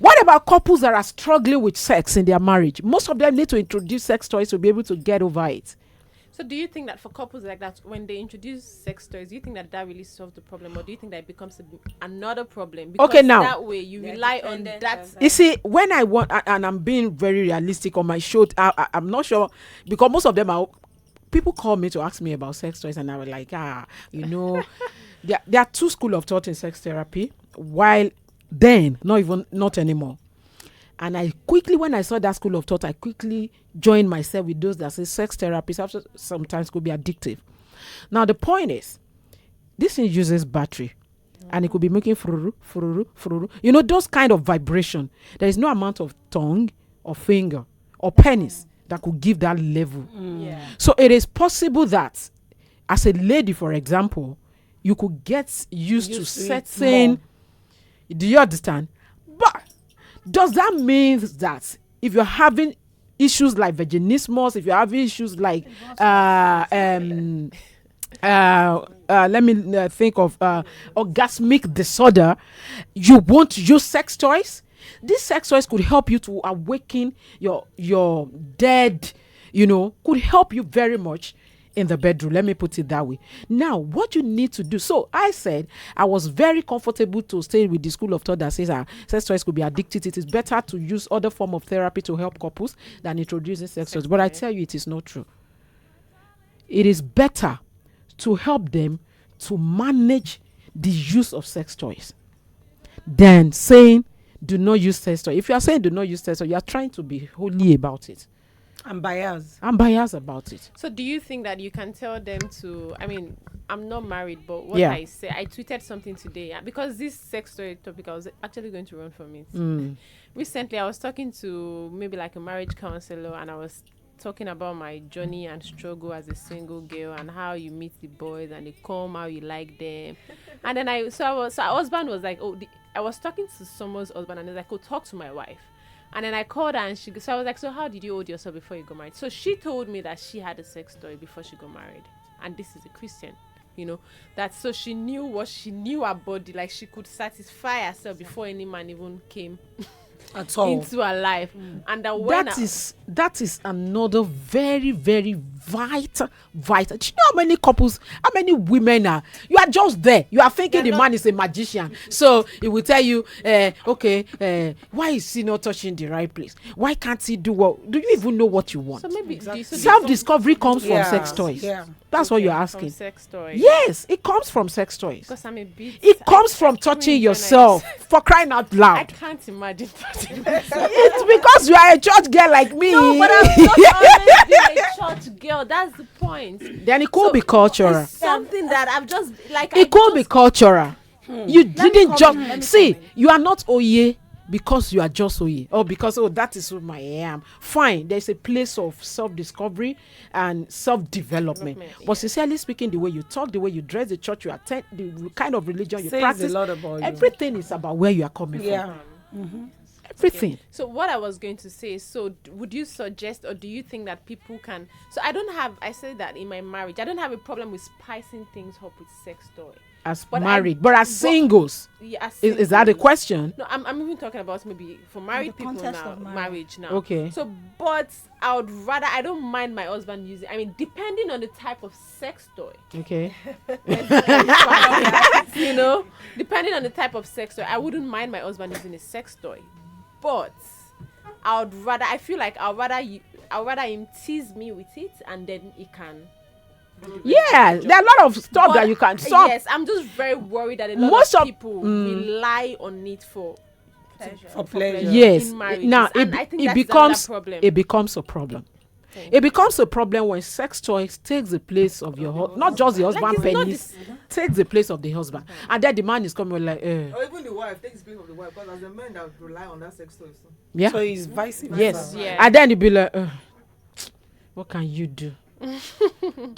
Speaker 1: What about couples that are struggling with sex in their marriage? Most of them need to introduce sex toys to be able to get over it.
Speaker 4: So do you think that for couples like that, when they introduce sex toys, do you think that really solves the problem, or do you think that it becomes another problem? Because
Speaker 1: Okay, now.
Speaker 4: that way you rely on
Speaker 7: dependent
Speaker 4: that.
Speaker 1: You see, when I want, and I'm being very realistic on my show, I'm not sure, because most of them are, people call me to ask me about sex toys, and I was like, there are two schools of thought in sex therapy, while then, not anymore. And I quickly, when I saw that school of thought, I quickly joined myself with those that say sex therapy sometimes could be addictive. Now, the point is, this thing uses battery, and it could be making fururu, fururu, fururu. Those kind of vibration. There is no amount of tongue or finger or penis that could give that level.
Speaker 7: Yeah.
Speaker 1: So it is possible that, as a lady, for example, you could get used to
Speaker 2: it
Speaker 1: certain.
Speaker 2: more.
Speaker 1: Do you understand? But does that mean that if you're having issues like vaginismus, if you're having issues like let me think of orgasmic disorder, you won't use sex toys? These sex toys could help you to awaken your dead, could help you very much in the bedroom. Let me put it that way. Now, what you need to do. So I said I was very comfortable to stay with the school of thought that says sex toys could be addicted. It is better to use other form of therapy to help couples than introducing sex toys. But I tell you, it is not true. It is better to help them to manage the use of sex toys than saying do not use sex toys. If you are saying do not use sex toys, you are trying to be holy about it.
Speaker 2: I'm biased.
Speaker 1: I'm biased about it.
Speaker 4: So do you think that you can tell them to, I mean, I'm not married, but what
Speaker 1: Yeah.
Speaker 4: I say, I tweeted something today because this sex story topic, I was actually going to run from it. Recently, I was talking to maybe like a marriage counselor, and I was talking about my journey and struggle as a single girl and how you meet the boys and they come, how you like them. And then our husband was like, I was talking to someone's husband, and he's like, talk to my wife. And then I called her, and so I was like, so how did you hold yourself before you got married? So she told me that she had a sex story before she got married. And this is a Christian, that so she knew her body, like she could satisfy herself before any man even came
Speaker 2: At all.
Speaker 4: into her life. And
Speaker 1: That is another very, very vital. Do you know how many couples, how many women are? You are just there. You are thinking the man is a magician. So he will tell you, why is he not touching the right place? Why can't he do what? Do you even know what you want?
Speaker 4: so maybe
Speaker 1: Self-discovery comes from
Speaker 2: Yeah,
Speaker 1: sex toys.
Speaker 2: yeah.
Speaker 1: That's what you're
Speaker 4: from
Speaker 1: asking.
Speaker 4: sex toys.
Speaker 1: Yes, it comes from sex toys.
Speaker 4: Because I'm a bit.
Speaker 1: It comes from touching yourself, for crying out
Speaker 4: I
Speaker 1: loud.
Speaker 4: can't imagine touching myself.
Speaker 1: It's because you are a church girl like me.
Speaker 4: No, but I've not always been a church girl. That's the point.
Speaker 1: Then it could be cultural.
Speaker 4: It's something that I've just like.
Speaker 1: It could be cultural. You didn't just see. You are not Oye because you are just Oye, or because that is who I am. Fine, there's a place of self-discovery and self-development. But sincerely speaking, the way you talk, the way you dress, the church you attend, the kind of religion you
Speaker 2: Says
Speaker 1: practice,
Speaker 2: a lot about you.
Speaker 1: everything is about where you are coming
Speaker 2: Yeah.
Speaker 1: from. Everything.
Speaker 4: So what I was going to say, would you suggest, or do you think that people can? So I said that in my marriage, I don't have a problem with spicing things up with sex toy.
Speaker 1: As
Speaker 4: But
Speaker 1: married, but as singles,
Speaker 4: Yeah,
Speaker 1: is that a question?
Speaker 4: No, I'm even talking about maybe for married people
Speaker 6: context
Speaker 4: now,
Speaker 6: of
Speaker 4: marriage now.
Speaker 1: Okay.
Speaker 4: So, but I don't mind my husband using. I mean, depending on the type of sex toy,
Speaker 1: Okay.
Speaker 4: depending on the type of sex toy, I wouldn't mind my husband using a sex toy. But I feel like I'd rather him tease me with it, and then he can.
Speaker 1: Yeah, there are a lot of stuff that you can stop.
Speaker 4: Yes, I'm just very worried that a lot
Speaker 1: Most
Speaker 4: of
Speaker 1: of-
Speaker 4: people rely on it for
Speaker 2: pleasure.
Speaker 1: Yes.
Speaker 4: in marriages.
Speaker 1: Now
Speaker 4: And I think
Speaker 1: it
Speaker 4: that's
Speaker 1: becomes
Speaker 4: another problem.
Speaker 1: it becomes a problem. It becomes a problem when sex toys takes the place of your not just the husband
Speaker 4: it's not
Speaker 1: penis, takes the place of the husband, and then the man is coming like,
Speaker 5: Or even the wife takes place of the wife, because as the men that rely on that sex toy. So.
Speaker 1: yeah,
Speaker 2: So it's vice versa.
Speaker 1: yes,
Speaker 4: Yeah.
Speaker 1: and then he'll be like, what can you do? Do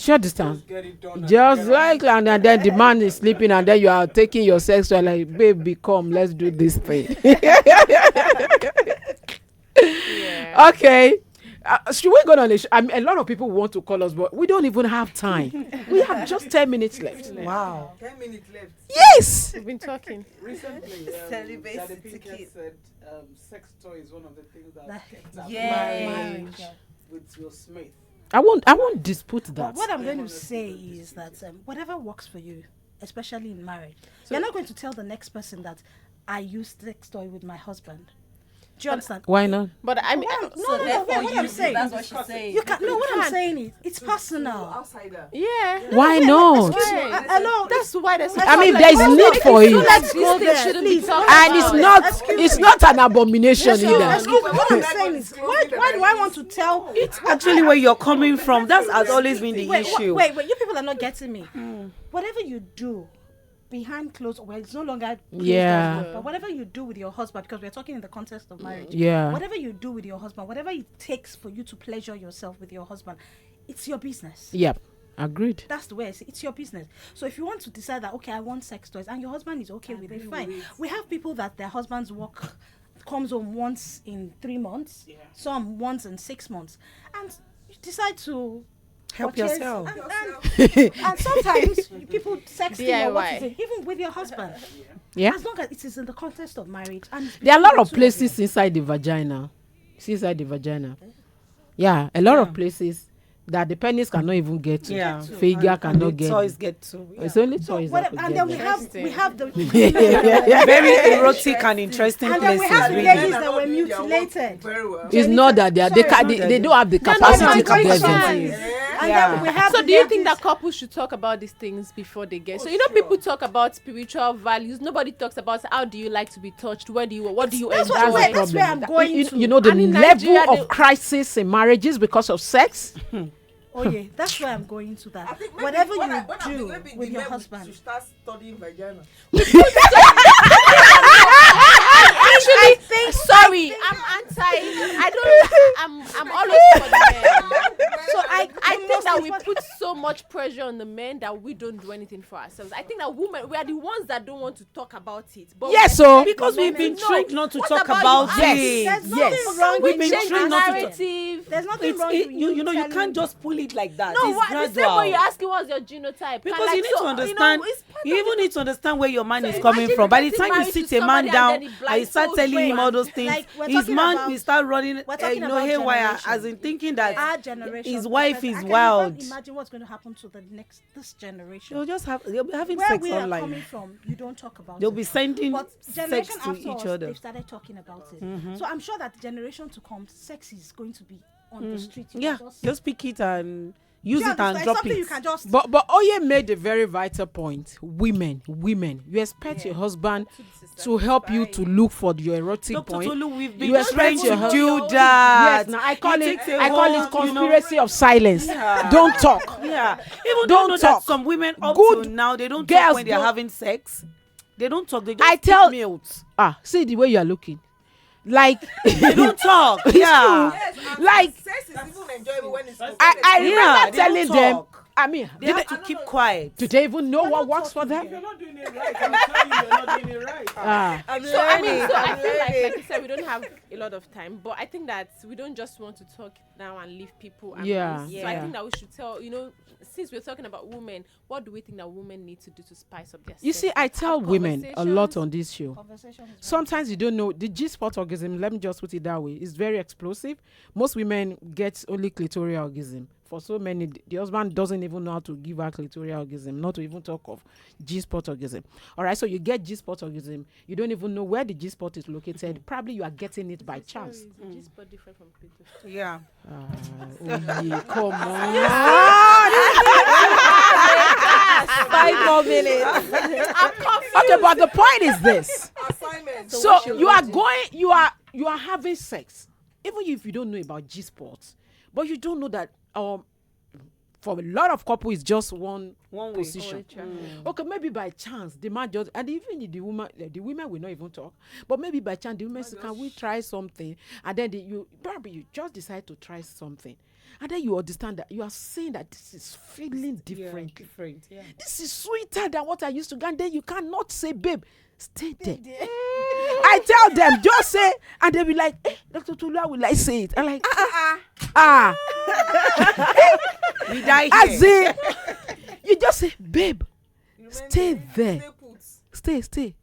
Speaker 1: you understand?
Speaker 8: Get it done. and
Speaker 1: Just
Speaker 8: get
Speaker 1: like, and then the man is sleeping, and then you are taking your sex toy like, baby, come, let's do this thing.
Speaker 4: Yeah.
Speaker 1: Okay. Should we go on a lot of people want to call us, but we don't even have time. We have just 10 minutes left.
Speaker 2: Wow.
Speaker 5: 10 minutes left.
Speaker 1: Yes.
Speaker 4: We've been talking.
Speaker 8: Recently,
Speaker 6: Celibacy
Speaker 8: Daddy
Speaker 6: to
Speaker 8: Pinkett
Speaker 6: keep.
Speaker 8: said sex toy is one of the things that kept up
Speaker 6: Marriage.
Speaker 8: with Will Smith.
Speaker 1: I won't dispute
Speaker 6: But
Speaker 1: that.
Speaker 6: what I'm going to say is that whatever works for you, especially in marriage, you're not going to tell the next person that I used sex toy with my husband. Do you understand?
Speaker 1: Why not?
Speaker 4: But I mean,
Speaker 6: No, what I'm saying.
Speaker 7: That's what she's saying.
Speaker 6: You can, no, what I'm saying is, it's personal.
Speaker 5: Outsider.
Speaker 4: yeah.
Speaker 1: Why not?
Speaker 6: Hello,
Speaker 4: That's why there's.
Speaker 1: I mean, there is need for it,
Speaker 6: let's
Speaker 4: These
Speaker 6: go
Speaker 4: things
Speaker 6: there,
Speaker 4: shouldn't
Speaker 6: please.
Speaker 4: be talked
Speaker 1: and
Speaker 4: about.
Speaker 1: it's not an abomination either.
Speaker 6: Excuse me, what I'm saying is, why do I want to tell?
Speaker 2: Actually, where you're coming from, that has always been the issue.
Speaker 6: Wait, you people are not getting me. Whatever you do behind closed, well, it's no longer closed
Speaker 1: Yeah.
Speaker 6: doors, but whatever you do with your husband, because we're talking in the context of marriage.
Speaker 1: Yeah.
Speaker 6: Whatever you do with your husband, whatever it takes for you to pleasure yourself with your husband, it's your business.
Speaker 1: Yep. Agreed.
Speaker 6: That's the way I see it. It's your business. So if you want to decide that, okay, I want sex toys, and your husband is okay with it, fine. We have people that their husbands comes home once in 3 months, some once in 6 months, and you decide to
Speaker 2: Help
Speaker 6: purchase-
Speaker 2: yourself.
Speaker 6: And sometimes people sexting or what
Speaker 4: DIY.
Speaker 6: is it, even with your husband,
Speaker 1: Yeah.
Speaker 6: as long as it is in the context of marriage. And
Speaker 1: There are a lot
Speaker 6: between
Speaker 1: of
Speaker 6: the two
Speaker 1: places inside the vagina. Yeah, a lot of places that the penis cannot even get to.
Speaker 2: Yeah.
Speaker 1: Figure
Speaker 2: And
Speaker 1: cannot
Speaker 2: the
Speaker 1: get.
Speaker 2: toys get to.
Speaker 1: It's only
Speaker 6: you. So
Speaker 1: toys that
Speaker 6: whatever,
Speaker 1: could
Speaker 6: and
Speaker 1: get
Speaker 6: then
Speaker 1: there.
Speaker 6: we have the
Speaker 2: Very erotic and interesting
Speaker 6: and then we have
Speaker 2: places.
Speaker 6: the
Speaker 2: Really.
Speaker 6: ladies
Speaker 5: Men are
Speaker 6: that were
Speaker 5: not doing their work
Speaker 6: mutilated.
Speaker 5: Very well.
Speaker 1: It's not that they
Speaker 6: Sorry,
Speaker 1: don't have the capacity to
Speaker 6: going
Speaker 1: get
Speaker 6: fine.
Speaker 1: them.
Speaker 6: And then we have
Speaker 4: So
Speaker 6: to
Speaker 4: do you
Speaker 6: get
Speaker 4: think
Speaker 6: this-
Speaker 4: that couples should talk about these things before they get? So you know, people talk about spiritual values. Nobody talks about how do you like to be touched? What do you
Speaker 6: That's what I'm
Speaker 4: enjoy?
Speaker 6: saying. That's where I'm going
Speaker 1: you,
Speaker 6: to.
Speaker 1: you know the
Speaker 4: And in
Speaker 1: level
Speaker 4: Nigeria,
Speaker 1: of
Speaker 4: they-
Speaker 1: crisis in marriages because of sex.
Speaker 6: Oh yeah, that's where I'm going to.
Speaker 5: I
Speaker 6: That
Speaker 5: think maybe
Speaker 6: whatever
Speaker 5: when
Speaker 6: you
Speaker 5: I- when I'm
Speaker 6: do
Speaker 5: maybe
Speaker 6: with
Speaker 5: the
Speaker 6: your
Speaker 5: men
Speaker 6: husband.
Speaker 5: should start studying vagina.
Speaker 4: Actually, sorry, I'm anti. I don't. I'm always for the men.
Speaker 6: So
Speaker 4: I think that we put so much pressure on the men that we don't do anything for ourselves. I think that women, we are the ones that don't want to talk about it. But
Speaker 1: Yes,
Speaker 4: we
Speaker 1: so-
Speaker 4: expect
Speaker 2: Because
Speaker 4: the men
Speaker 2: we've been
Speaker 4: to know.
Speaker 2: trained not to
Speaker 4: What
Speaker 2: talk
Speaker 4: about
Speaker 2: about
Speaker 4: you?
Speaker 2: it.
Speaker 6: There's nothing
Speaker 1: Yes.
Speaker 6: wrong
Speaker 2: We've
Speaker 6: with
Speaker 2: been
Speaker 4: Change
Speaker 2: trained
Speaker 4: the
Speaker 2: not to talk.
Speaker 4: narrative.
Speaker 6: There's nothing
Speaker 2: It's,
Speaker 6: wrong
Speaker 2: it,
Speaker 6: with
Speaker 2: you know you
Speaker 6: telling
Speaker 2: can't just pull it like that.
Speaker 4: No,
Speaker 2: It's
Speaker 4: what, the same
Speaker 2: gradual.
Speaker 4: way you ask you what's your genotype.
Speaker 2: Because
Speaker 4: Can,
Speaker 2: you need to understand.
Speaker 4: it's part
Speaker 2: You
Speaker 4: of
Speaker 2: even
Speaker 4: the-
Speaker 2: need to understand where your man
Speaker 4: So
Speaker 2: is coming
Speaker 4: imagine
Speaker 2: from. By the
Speaker 4: getting
Speaker 2: time you
Speaker 4: married
Speaker 2: sit
Speaker 4: to
Speaker 2: a man
Speaker 4: somebody
Speaker 2: down
Speaker 4: and then he
Speaker 2: and you start
Speaker 4: blindfolds
Speaker 2: telling
Speaker 4: you
Speaker 2: him all
Speaker 4: and-
Speaker 2: those things,
Speaker 6: Like, we're
Speaker 2: his
Speaker 6: talking
Speaker 2: man
Speaker 6: about-
Speaker 2: will start running,
Speaker 6: we're talking
Speaker 2: you know,
Speaker 6: about
Speaker 2: haywire,
Speaker 6: generation.
Speaker 2: as in thinking that
Speaker 6: our generation.
Speaker 2: his wife
Speaker 6: because
Speaker 2: is
Speaker 6: I can
Speaker 2: wild.
Speaker 6: even imagine what's going to happen to this generation.
Speaker 2: they'll be having
Speaker 6: Where
Speaker 2: sex
Speaker 6: we are coming
Speaker 2: online.
Speaker 6: from, you don't talk about
Speaker 2: They'll
Speaker 6: it.
Speaker 2: be sending
Speaker 6: But
Speaker 2: sex
Speaker 6: generation
Speaker 2: to
Speaker 6: after
Speaker 2: each
Speaker 6: us,
Speaker 2: other.
Speaker 6: they've started talking about it. So I'm sure that the generation to come, sex is going to be on the street. You
Speaker 2: Yeah,
Speaker 6: can
Speaker 2: just pick it and use
Speaker 6: Yeah,
Speaker 2: it and
Speaker 6: it's
Speaker 2: drop
Speaker 6: something
Speaker 2: it.
Speaker 6: you can just.
Speaker 1: But Oye made a very vital point. Women, you expect your husband to help you to look for your erotic
Speaker 2: Dr.
Speaker 1: point.
Speaker 2: Tolu, we've been
Speaker 1: You expect
Speaker 2: trying
Speaker 1: your
Speaker 2: to
Speaker 1: hus-
Speaker 2: do that.
Speaker 1: Yes, now I call
Speaker 2: It takes a
Speaker 1: I call
Speaker 2: whole,
Speaker 1: it conspiracy of silence.
Speaker 2: Yeah.
Speaker 1: Don't talk.
Speaker 2: Yeah. Even
Speaker 1: Don't
Speaker 2: though you know
Speaker 1: talk.
Speaker 2: that some women up
Speaker 1: Good
Speaker 2: to now they don't
Speaker 1: girls
Speaker 2: talk when they're
Speaker 1: don't-
Speaker 2: having sex. They don't talk. They just
Speaker 1: I tell-
Speaker 2: mute.
Speaker 1: See the way you are looking. Like
Speaker 2: They don't talk.
Speaker 1: It's
Speaker 2: Yeah.
Speaker 5: Yes, and
Speaker 1: Like-
Speaker 5: sex is even enjoyable when it's
Speaker 1: I remember
Speaker 2: Yeah, they don't
Speaker 1: telling them.
Speaker 2: talk.
Speaker 1: I mean,
Speaker 2: They have to keep quiet.
Speaker 1: do they even know what works for them?
Speaker 8: You're not doing it right. I'm telling you, you're not doing it right.
Speaker 5: I'm
Speaker 4: So I mean,
Speaker 5: learning.
Speaker 4: so I
Speaker 5: I'm
Speaker 4: feel like
Speaker 5: learning.
Speaker 4: you said, we don't have a lot of time, but I think that we don't just want to talk now and leave people.
Speaker 1: Yeah,
Speaker 4: So I think that we should tell, since we're talking about women, what do we think that women need to do to spice up their
Speaker 1: You
Speaker 4: sex
Speaker 1: see,
Speaker 4: life?
Speaker 1: I tell
Speaker 4: Have
Speaker 1: women a lot
Speaker 4: conversations.
Speaker 1: on this show.
Speaker 6: Conversation is
Speaker 1: Sometimes you don't know the G-spot orgasm. Let me just put it that way. It's very explosive. Most women get only clitoral orgasm. For so many, the husband doesn't even know how to give her clitoral orgasm, not to even talk of G-spot orgasm. All right, so you get G-spot orgasm. You don't even know where the G-spot is located. Probably you are getting it by chance.
Speaker 4: Sorry, is G-spot different from clitoris?
Speaker 2: Yeah.
Speaker 1: Oh yeah, come on.
Speaker 7: 5 more minutes.
Speaker 1: Okay, but the point is this.
Speaker 5: Assignment.
Speaker 1: So you are having sex, even if you don't know about G-spot, but you don't know that for a lot of couples it's just one
Speaker 2: One way.
Speaker 1: position. Okay, maybe by chance the man just, and even if the women will not even talk, but maybe by chance the women say, can we try something? And then you just decide to try something, and then you understand that you are saying that this is feeling different.
Speaker 2: Different. Yeah.
Speaker 1: This is sweeter than what I used to get. And then you cannot say, babe, stay there. I tell them, just say, and they'll be like, Dr. Tolu, will I say it? I'm like,
Speaker 2: We die
Speaker 1: as
Speaker 2: here.
Speaker 1: in, you just say, babe, stay there.
Speaker 5: Stay put.
Speaker 1: Stay.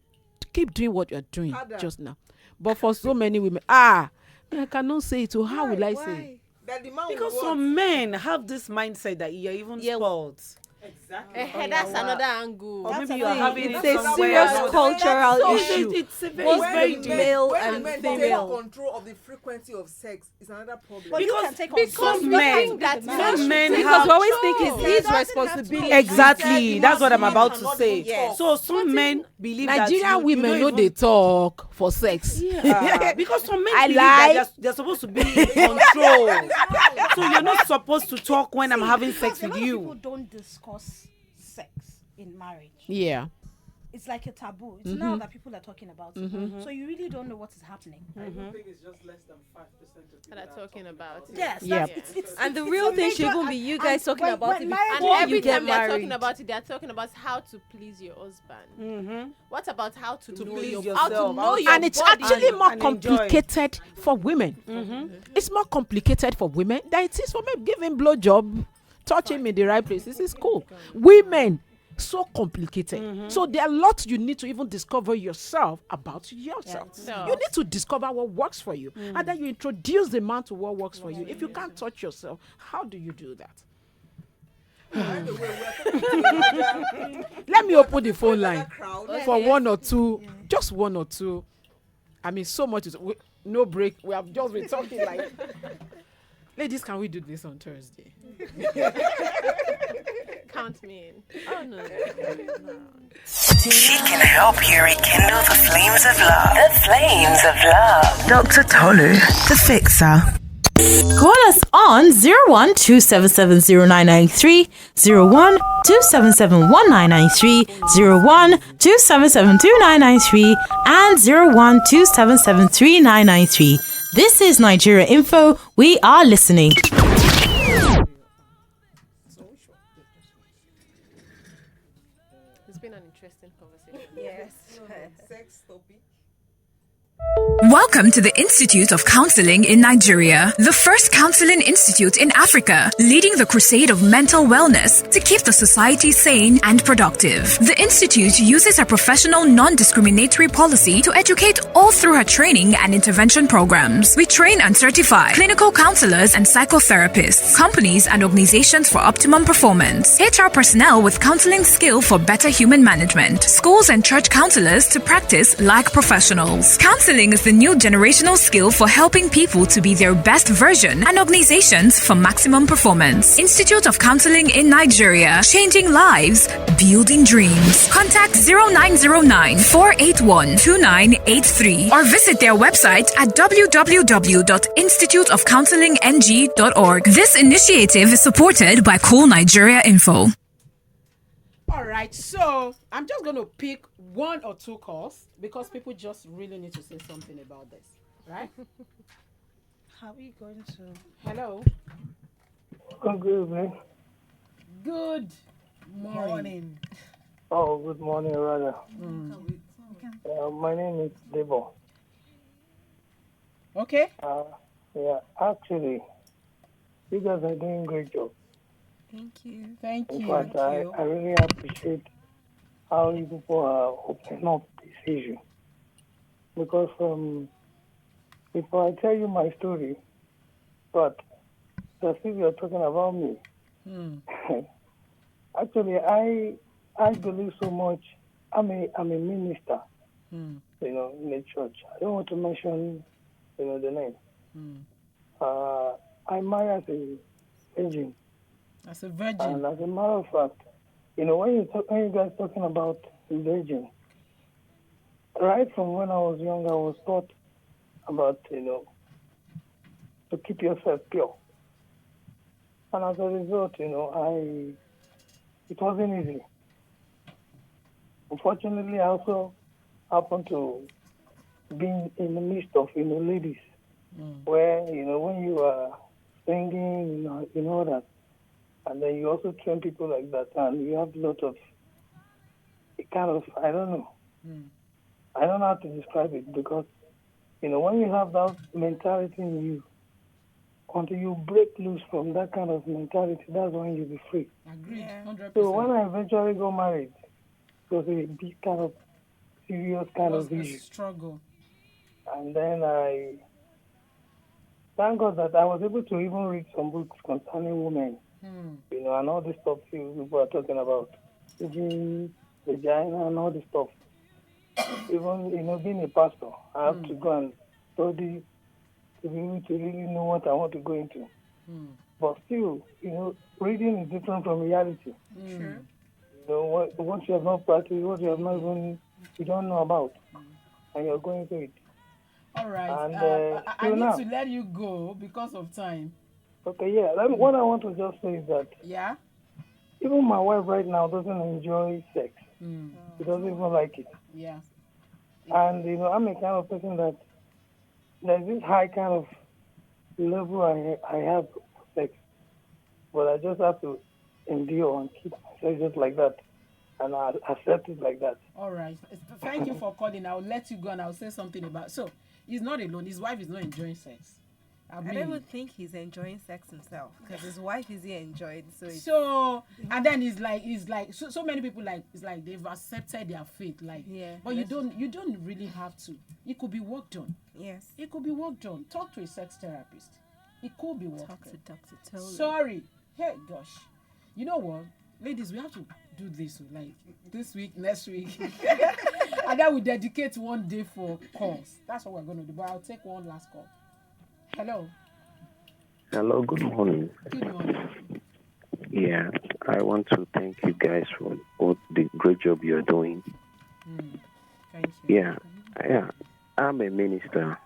Speaker 1: Keep doing what you're doing
Speaker 5: Harder.
Speaker 1: just now. But for so many women, I cannot say it. So how will I say it?
Speaker 5: That the man
Speaker 2: Because
Speaker 5: will
Speaker 2: some men have this mindset that you're even spoiled.
Speaker 8: Exactly.
Speaker 4: That's another angle.
Speaker 2: Or maybe you're having
Speaker 7: It's
Speaker 2: it
Speaker 7: a
Speaker 2: somewhere
Speaker 7: serious
Speaker 2: else.
Speaker 7: cultural
Speaker 2: So
Speaker 7: issue.
Speaker 2: it's a very,
Speaker 7: Both
Speaker 2: it's very
Speaker 7: men-
Speaker 2: deep.
Speaker 7: male
Speaker 5: when
Speaker 7: and
Speaker 5: the men
Speaker 7: female.
Speaker 5: take control of the frequency of sex is another problem.
Speaker 6: But you
Speaker 2: Because-
Speaker 6: can take on
Speaker 2: because
Speaker 6: some
Speaker 2: men-
Speaker 6: that
Speaker 2: some men
Speaker 7: Because
Speaker 2: have
Speaker 7: we always think
Speaker 6: It
Speaker 7: it's his
Speaker 6: doesn't have to
Speaker 7: responsibility.
Speaker 6: be-
Speaker 2: Exactly. That's what I'm
Speaker 5: man
Speaker 2: about to
Speaker 5: cannot
Speaker 2: say.
Speaker 5: even talk.
Speaker 2: So some men believe
Speaker 1: Nigerian
Speaker 2: that
Speaker 1: women
Speaker 2: don't
Speaker 1: know
Speaker 2: even-
Speaker 1: they talk for sex.
Speaker 2: Yeah, because some men
Speaker 1: I
Speaker 2: believe
Speaker 1: lie.
Speaker 2: that they're supposed to be in control. So you're not supposed to talk when I'm having sex
Speaker 6: a
Speaker 2: with
Speaker 6: lot of
Speaker 2: you.
Speaker 6: people don't discuss sex in marriage.
Speaker 1: Yeah.
Speaker 6: It's like a taboo. It's now that people are talking about it. So you really don't know what is happening.
Speaker 8: I don't think it's just less than 5% of people
Speaker 4: That are talking about it.
Speaker 6: Yes.
Speaker 1: Yeah.
Speaker 6: It's
Speaker 7: And the
Speaker 6: it's
Speaker 7: real
Speaker 6: a
Speaker 7: thing should
Speaker 6: major-
Speaker 7: even be you
Speaker 6: and
Speaker 7: guys talking
Speaker 6: when-
Speaker 7: about
Speaker 6: when
Speaker 7: it
Speaker 6: marriage
Speaker 4: And
Speaker 7: before
Speaker 4: every
Speaker 7: you get
Speaker 4: time they're talking
Speaker 7: married.
Speaker 4: about it, they're talking about how to please your husband. What about how to, know
Speaker 2: please
Speaker 4: your how to
Speaker 2: yourself,
Speaker 4: know
Speaker 2: how-
Speaker 4: your
Speaker 1: And it's
Speaker 4: body?
Speaker 1: actually more
Speaker 2: and enjoy.
Speaker 1: complicated for women. It's more complicated for women than it is for men. Give him blowjob, touch him in the right place. This is cool. Women, so complicated. So there are lots you need to even discover yourself about yourself.
Speaker 4: Yeah.
Speaker 1: You need to discover what works for you, and then you introduce the man to what works for you. If you can't touch yourself, how do you do that? Let me open the phone line for one or two, just one or two. I mean, so much is no break. We have just been talking like. Ladies, can we do this on Thursday?
Speaker 4: Count me in. Oh no.
Speaker 3: She can help you rekindle the flames of love. The flames of love. Dr. Tolu, the fixer.
Speaker 9: Call us on 0127709993, 0127719993, 0127729993, and 0127739993. This is Nigeria Info. We are listening.
Speaker 4: It's been an interesting conversation.
Speaker 7: Yes.
Speaker 5: Sex topic.
Speaker 10: Welcome to the Institute of Counseling in Nigeria, the first counseling institute in Africa, leading the crusade of mental wellness to keep the society sane and productive. The institute uses a professional, non-discriminatory policy to educate all through her training and intervention programs. We train and certify clinical counselors and psychotherapists, companies and organizations for optimum performance, HR personnel with counseling skill for better human management, schools and church counselors to practice like professionals. Counseling is the new generational skill for helping people to be their best version and organizations for maximum performance. Institute of Counseling in Nigeria, changing lives, building dreams. Contact 0909-481-2983 or visit their website at www.instituteofcounselingng.org. This initiative is supported by Cool Nigeria Info.
Speaker 1: All right, so I'm just going to pick one or two calls because people just really need to say something about this, right?
Speaker 6: How are we going to?
Speaker 1: Hello.
Speaker 11: Good evening.
Speaker 1: Good morning.
Speaker 11: Oh, good morning, rather. My name is Debo.
Speaker 1: Okay.
Speaker 11: Yeah, actually, you guys are doing a great job.
Speaker 1: Thank you.
Speaker 11: In fact, I really appreciate how you people are opening up this issue. Because if I tell you my story, but as if you're talking about me. Actually, I believe so much. I'm a minister, in a church. I don't want to mention, the name. I married as a virgin.
Speaker 1: As a virgin.
Speaker 11: And as a matter of fact, when you guys talking about virgin, right from when I was young, I was taught about, to keep yourself pure. And as a result, it wasn't easy. Unfortunately, I also happened to be in the midst of, ladies, where, when you are singing, that, and then you also train people like that, and you have a lot of, I don't know. I don't know how to describe it because, when you have that mentality in you, until you break loose from that kind of mentality, that's when you'll be free.
Speaker 1: Agreed, 100%.
Speaker 11: So when I eventually got married, it was a big kind of serious kind of issue.
Speaker 1: Struggle.
Speaker 11: And then thank God that I was able to even read some books concerning women. And all this stuff people are talking about, vagina, and all this stuff. Even, being a pastor, I have to go and study to be able to really know what I want to go into. But still, reading is different from reality.
Speaker 1: Sure.
Speaker 11: What you have not practiced, what you have not even, you don't know about, and you're going through it.
Speaker 1: All right. And I need to let you go because of time.
Speaker 11: Okay, yeah. What I want to just say is that even my wife right now doesn't enjoy sex. She doesn't even like it.
Speaker 1: Yeah.
Speaker 11: And, I'm a kind of person that there's this high kind of level I have for sex. But I just have to endure and keep myself just like that. And I accept it like that.
Speaker 1: All right. Thank you for calling. I'll let you go and I'll say something about. So, he's not alone. His wife is not enjoying sex.
Speaker 12: I don't even think he's enjoying sex himself because his wife is here enjoying.
Speaker 1: And then it's like so many people it's like they've accepted their fate. But you don't really have to. It could be worked on.
Speaker 12: Yes.
Speaker 1: It could be worked on. Talk to a sex therapist. It could be worked on.
Speaker 12: Talk to Dr. Tolu.
Speaker 1: Sorry. Hey, gosh. You know what? Ladies, we have to do this this week, next week. And then we dedicate one day for calls. That's what we're going to do. But I'll take one last call. Hello.
Speaker 13: Hello, good morning.
Speaker 1: Good morning.
Speaker 13: Yeah, I want to thank you guys for all the great job you're doing.
Speaker 1: Thank you.
Speaker 13: Yeah. I'm a minister.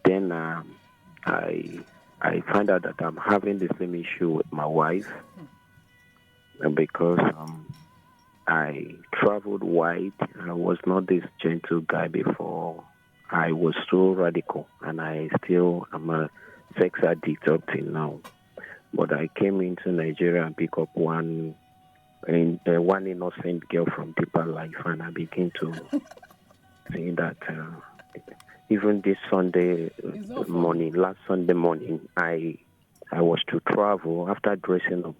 Speaker 13: Then I find out that I'm having the same issue with my wife because I traveled wide. I was not this gentle guy before. I was so radical, and I'm a sex addict up till now. But I came into Nigeria and picked up one innocent girl from deeper life, and I began to see that even this last Sunday morning, I was to travel. After dressing up,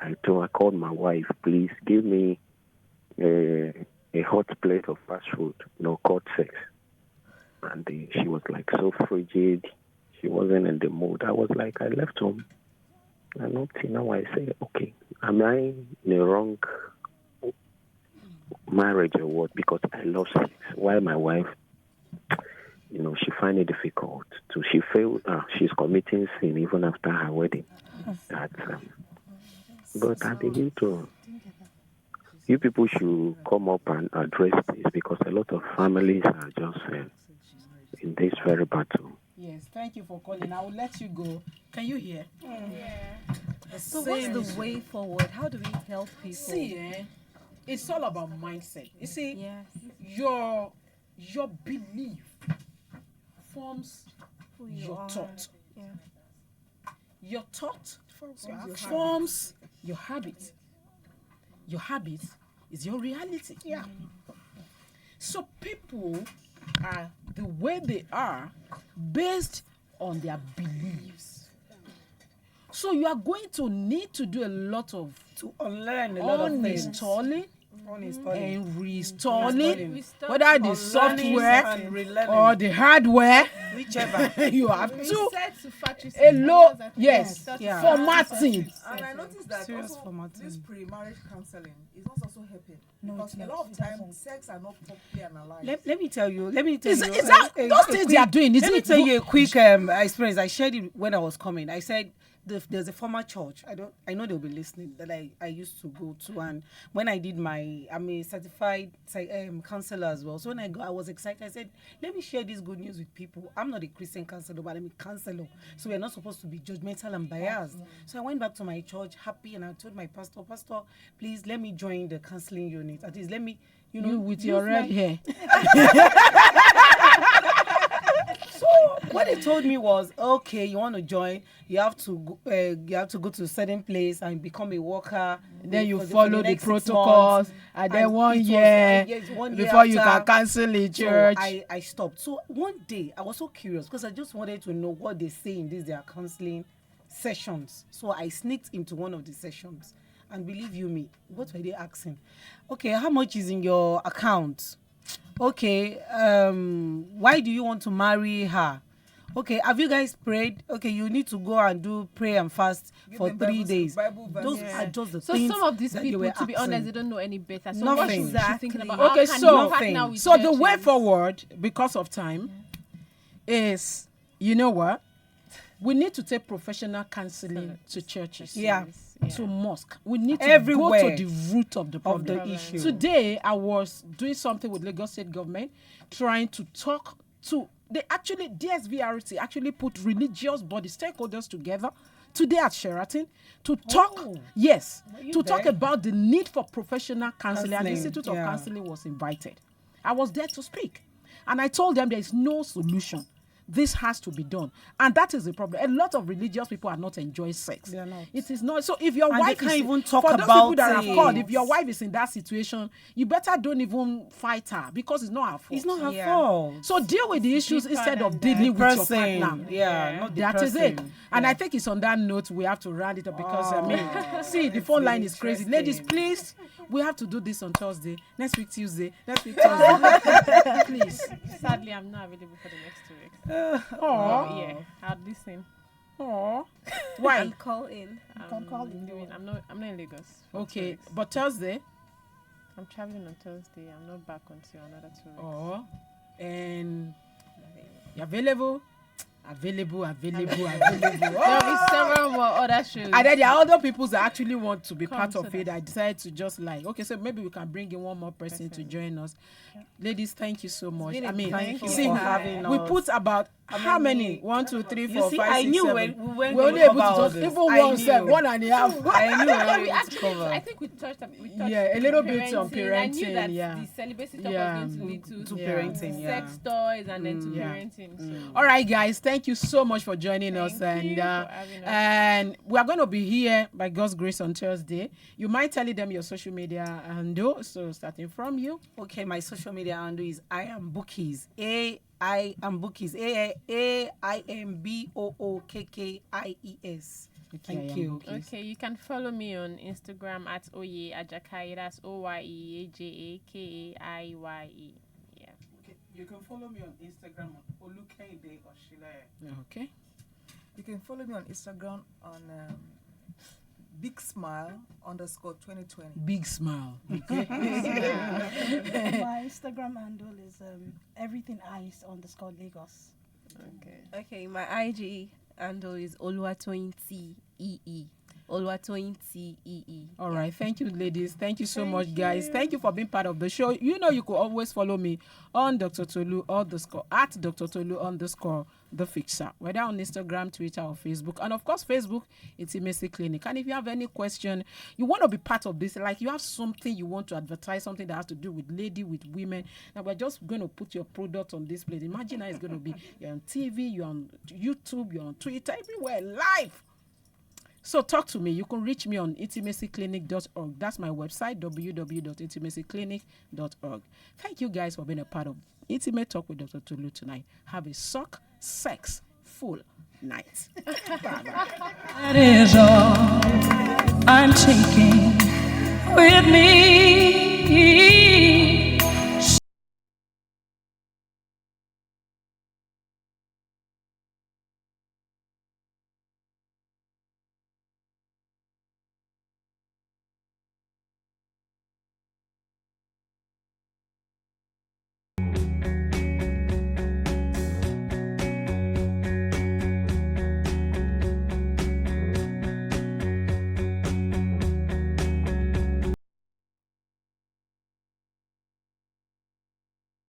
Speaker 13: I called my wife, please give me a hot plate of fast food, cold sex. And she was like so frigid. She wasn't in the mood. I was like, I left home. And up till now, I say, okay, am I in the wrong marriage or what? Because I love sex. Why my wife, she find it difficult to. She feel she's committing sin even after her wedding. But I begin to. You people should come up and address this because a lot of families are just in this very battle.
Speaker 1: Yes, thank you for calling. I will let you go. Can you hear?
Speaker 6: So what's the way forward? How do we help people?
Speaker 1: See, it's all about mindset. You see, your belief forms your thought. Your thought forms your habit. Your habit is your reality. So people are the way they are based on their beliefs. So you are going to need to do a lot of
Speaker 2: unlearn a lot of things.
Speaker 1: Uninstalling and reinstalling, whether the
Speaker 2: unlearning
Speaker 1: software
Speaker 2: and relearning.
Speaker 1: or the hardware,
Speaker 2: whichever.
Speaker 1: you have to
Speaker 4: Reset to factory
Speaker 1: a low
Speaker 4: systems.
Speaker 1: yes
Speaker 4: Yeah.
Speaker 1: formatting.
Speaker 5: And I noticed that
Speaker 1: Serious
Speaker 5: also
Speaker 1: formatting.
Speaker 5: this pre-marriage counseling is not also helping. Because a lot of times sex are not properly analyzed.
Speaker 2: Let me tell you.
Speaker 1: Is that those things they are doing? Is
Speaker 2: let me
Speaker 1: it
Speaker 2: tell you a quick experience. I shared it when I was coming. I said there's a former church. I know they'll be listening that I used to go to, and when I did I'm a certified counselor as well. So when I was excited. I said, let me share this good news with people. I'm not a Christian counselor, but I'm a counselor. So we're not supposed to be judgmental and biased. So I went back to my church happy, and I told my pastor, please let me join the counseling unit. At least let me,
Speaker 1: you with your red hair.
Speaker 2: So what they told me was, okay, you want to join, you have to go to a certain place and become a worker.
Speaker 1: Then you
Speaker 2: for
Speaker 1: follow the protocols, and then 1 year before you can cancel a church.
Speaker 2: So I stopped. So one day I was so curious because I just wanted to know what they say in their counseling sessions. So I sneaked into one of the sessions, and believe you me, what were they asking? Okay, how much is in your account? Okay, why do you want to marry her? Okay, have you guys prayed? Okay, you need to go and do pray and fast for 3 days. Those are just the things.
Speaker 4: So some of these
Speaker 2: that
Speaker 4: people,
Speaker 2: they were
Speaker 4: to be
Speaker 2: asking.
Speaker 4: honest, they don't know any better. So
Speaker 2: Nothing.
Speaker 4: what should they be thinking about?
Speaker 1: Okay,
Speaker 4: How can you partner with
Speaker 1: the way
Speaker 4: churches?
Speaker 1: forward, because of time, is you know what? We need to take professional counseling to churches. To mosque. We need to
Speaker 2: Everywhere
Speaker 1: go to the root of the problem.
Speaker 2: Of the issue.
Speaker 1: Today, I was doing something with Lagos State government, trying to talk to. DSVRC actually put religious body stakeholders together today at Sheraton to talk. Talk about the need for professional counseling. And the Institute of Counseling was invited. I was there to speak, and I told them there is no solution. This has to be done, and that is the problem. A lot of religious people are not enjoying sex.
Speaker 2: They are not.
Speaker 1: It is not. So if your
Speaker 2: And
Speaker 1: wife
Speaker 2: they can't
Speaker 1: is
Speaker 2: even talk
Speaker 1: for those
Speaker 2: about
Speaker 1: people that have
Speaker 2: it.
Speaker 1: called, if your wife is in that situation, you better don't even fight her because it's not her fault.
Speaker 2: It's not her fault.
Speaker 1: So deal with the issues instead of dealing with your partner.
Speaker 2: Not the
Speaker 1: That is
Speaker 2: person.
Speaker 1: it. And I think it's on that note we have to round it up because see the phone line is crazy. Ladies, please, we have to do this on Thursday. Next week Tuesday. Next week Thursday. Please.
Speaker 4: Sadly, I'm not available for the next 2 weeks. Yeah, I'll listen.
Speaker 1: Why?
Speaker 7: And call in.
Speaker 4: I'm not in Lagos. for 2
Speaker 1: Okay,
Speaker 4: weeks.
Speaker 1: but Thursday.
Speaker 4: I'm traveling on Thursday. I'm not back until another 2 weeks.
Speaker 1: And you're available Available.
Speaker 4: There'll be several more other shows.
Speaker 1: And then there are other people that actually want to be part of
Speaker 4: to
Speaker 1: it. I decided to just like, okay, so maybe we can bring in one more person to join us. Ladies, thank you so much. I mean,
Speaker 2: thank you
Speaker 1: see,
Speaker 2: for having
Speaker 1: we
Speaker 2: us.
Speaker 1: put about how many? 1, 2, 3, 4, 5, 6, 7.
Speaker 2: I knew
Speaker 1: 7.
Speaker 2: we
Speaker 1: We're only able to talk even one, 1.5.
Speaker 2: I knew when we had to cover.
Speaker 4: I think we touched
Speaker 1: a little bit on parenting.
Speaker 4: I knew that
Speaker 1: yeah.
Speaker 4: the celibacy talk was going to lead to
Speaker 2: parenting,
Speaker 4: sex toys and then to parenting. So.
Speaker 1: All right, guys, thank you so much for joining us, and we are going to be here by God's grace on Thursday. You might tell them your social media handle. So starting from you.
Speaker 2: Okay, my social media handle is I am Bookies. I am Bookies. AIMBOOKKIES. Thank you.
Speaker 4: Okay, you can follow me on Instagram at Oye Ajakai. That's OYEAJAKAIYE. Yeah.
Speaker 8: Okay, you can follow me on Instagram on Olukende Oshile.
Speaker 1: Okay.
Speaker 5: You can follow me on Instagram on Big Smile _2020.
Speaker 1: Big Smile. Okay.
Speaker 6: My Instagram handle is everything ice _Lagos.
Speaker 12: Okay, my IG handle is Oluwatoyin_TEE. Oluwatoyin_TEE.
Speaker 1: All right, thank you, ladies. Thank you so much, guys. Thank you for being part of the show. You know, you could always follow me on Dr. Tolu at Dr. Tolu _the fixer, whether on Instagram, Twitter, or Facebook. And of course, Facebook, Intimacy Clinic. And if you have any question, you want to be part of this, like you have something you want to advertise, something that has to do with with women. Now we're just going to put your product on display. Imagine how it's going to be. You're on TV, you're on YouTube, you're on Twitter, everywhere, live. So talk to me. You can reach me on intimacyclinic.org. That's my website, www.intimacyclinic.org. Thank you guys for being a part of Intimate Talk with Dr. Tolu tonight. Have a sex-full night. Bye-bye.
Speaker 14: That is all I'm taking with me.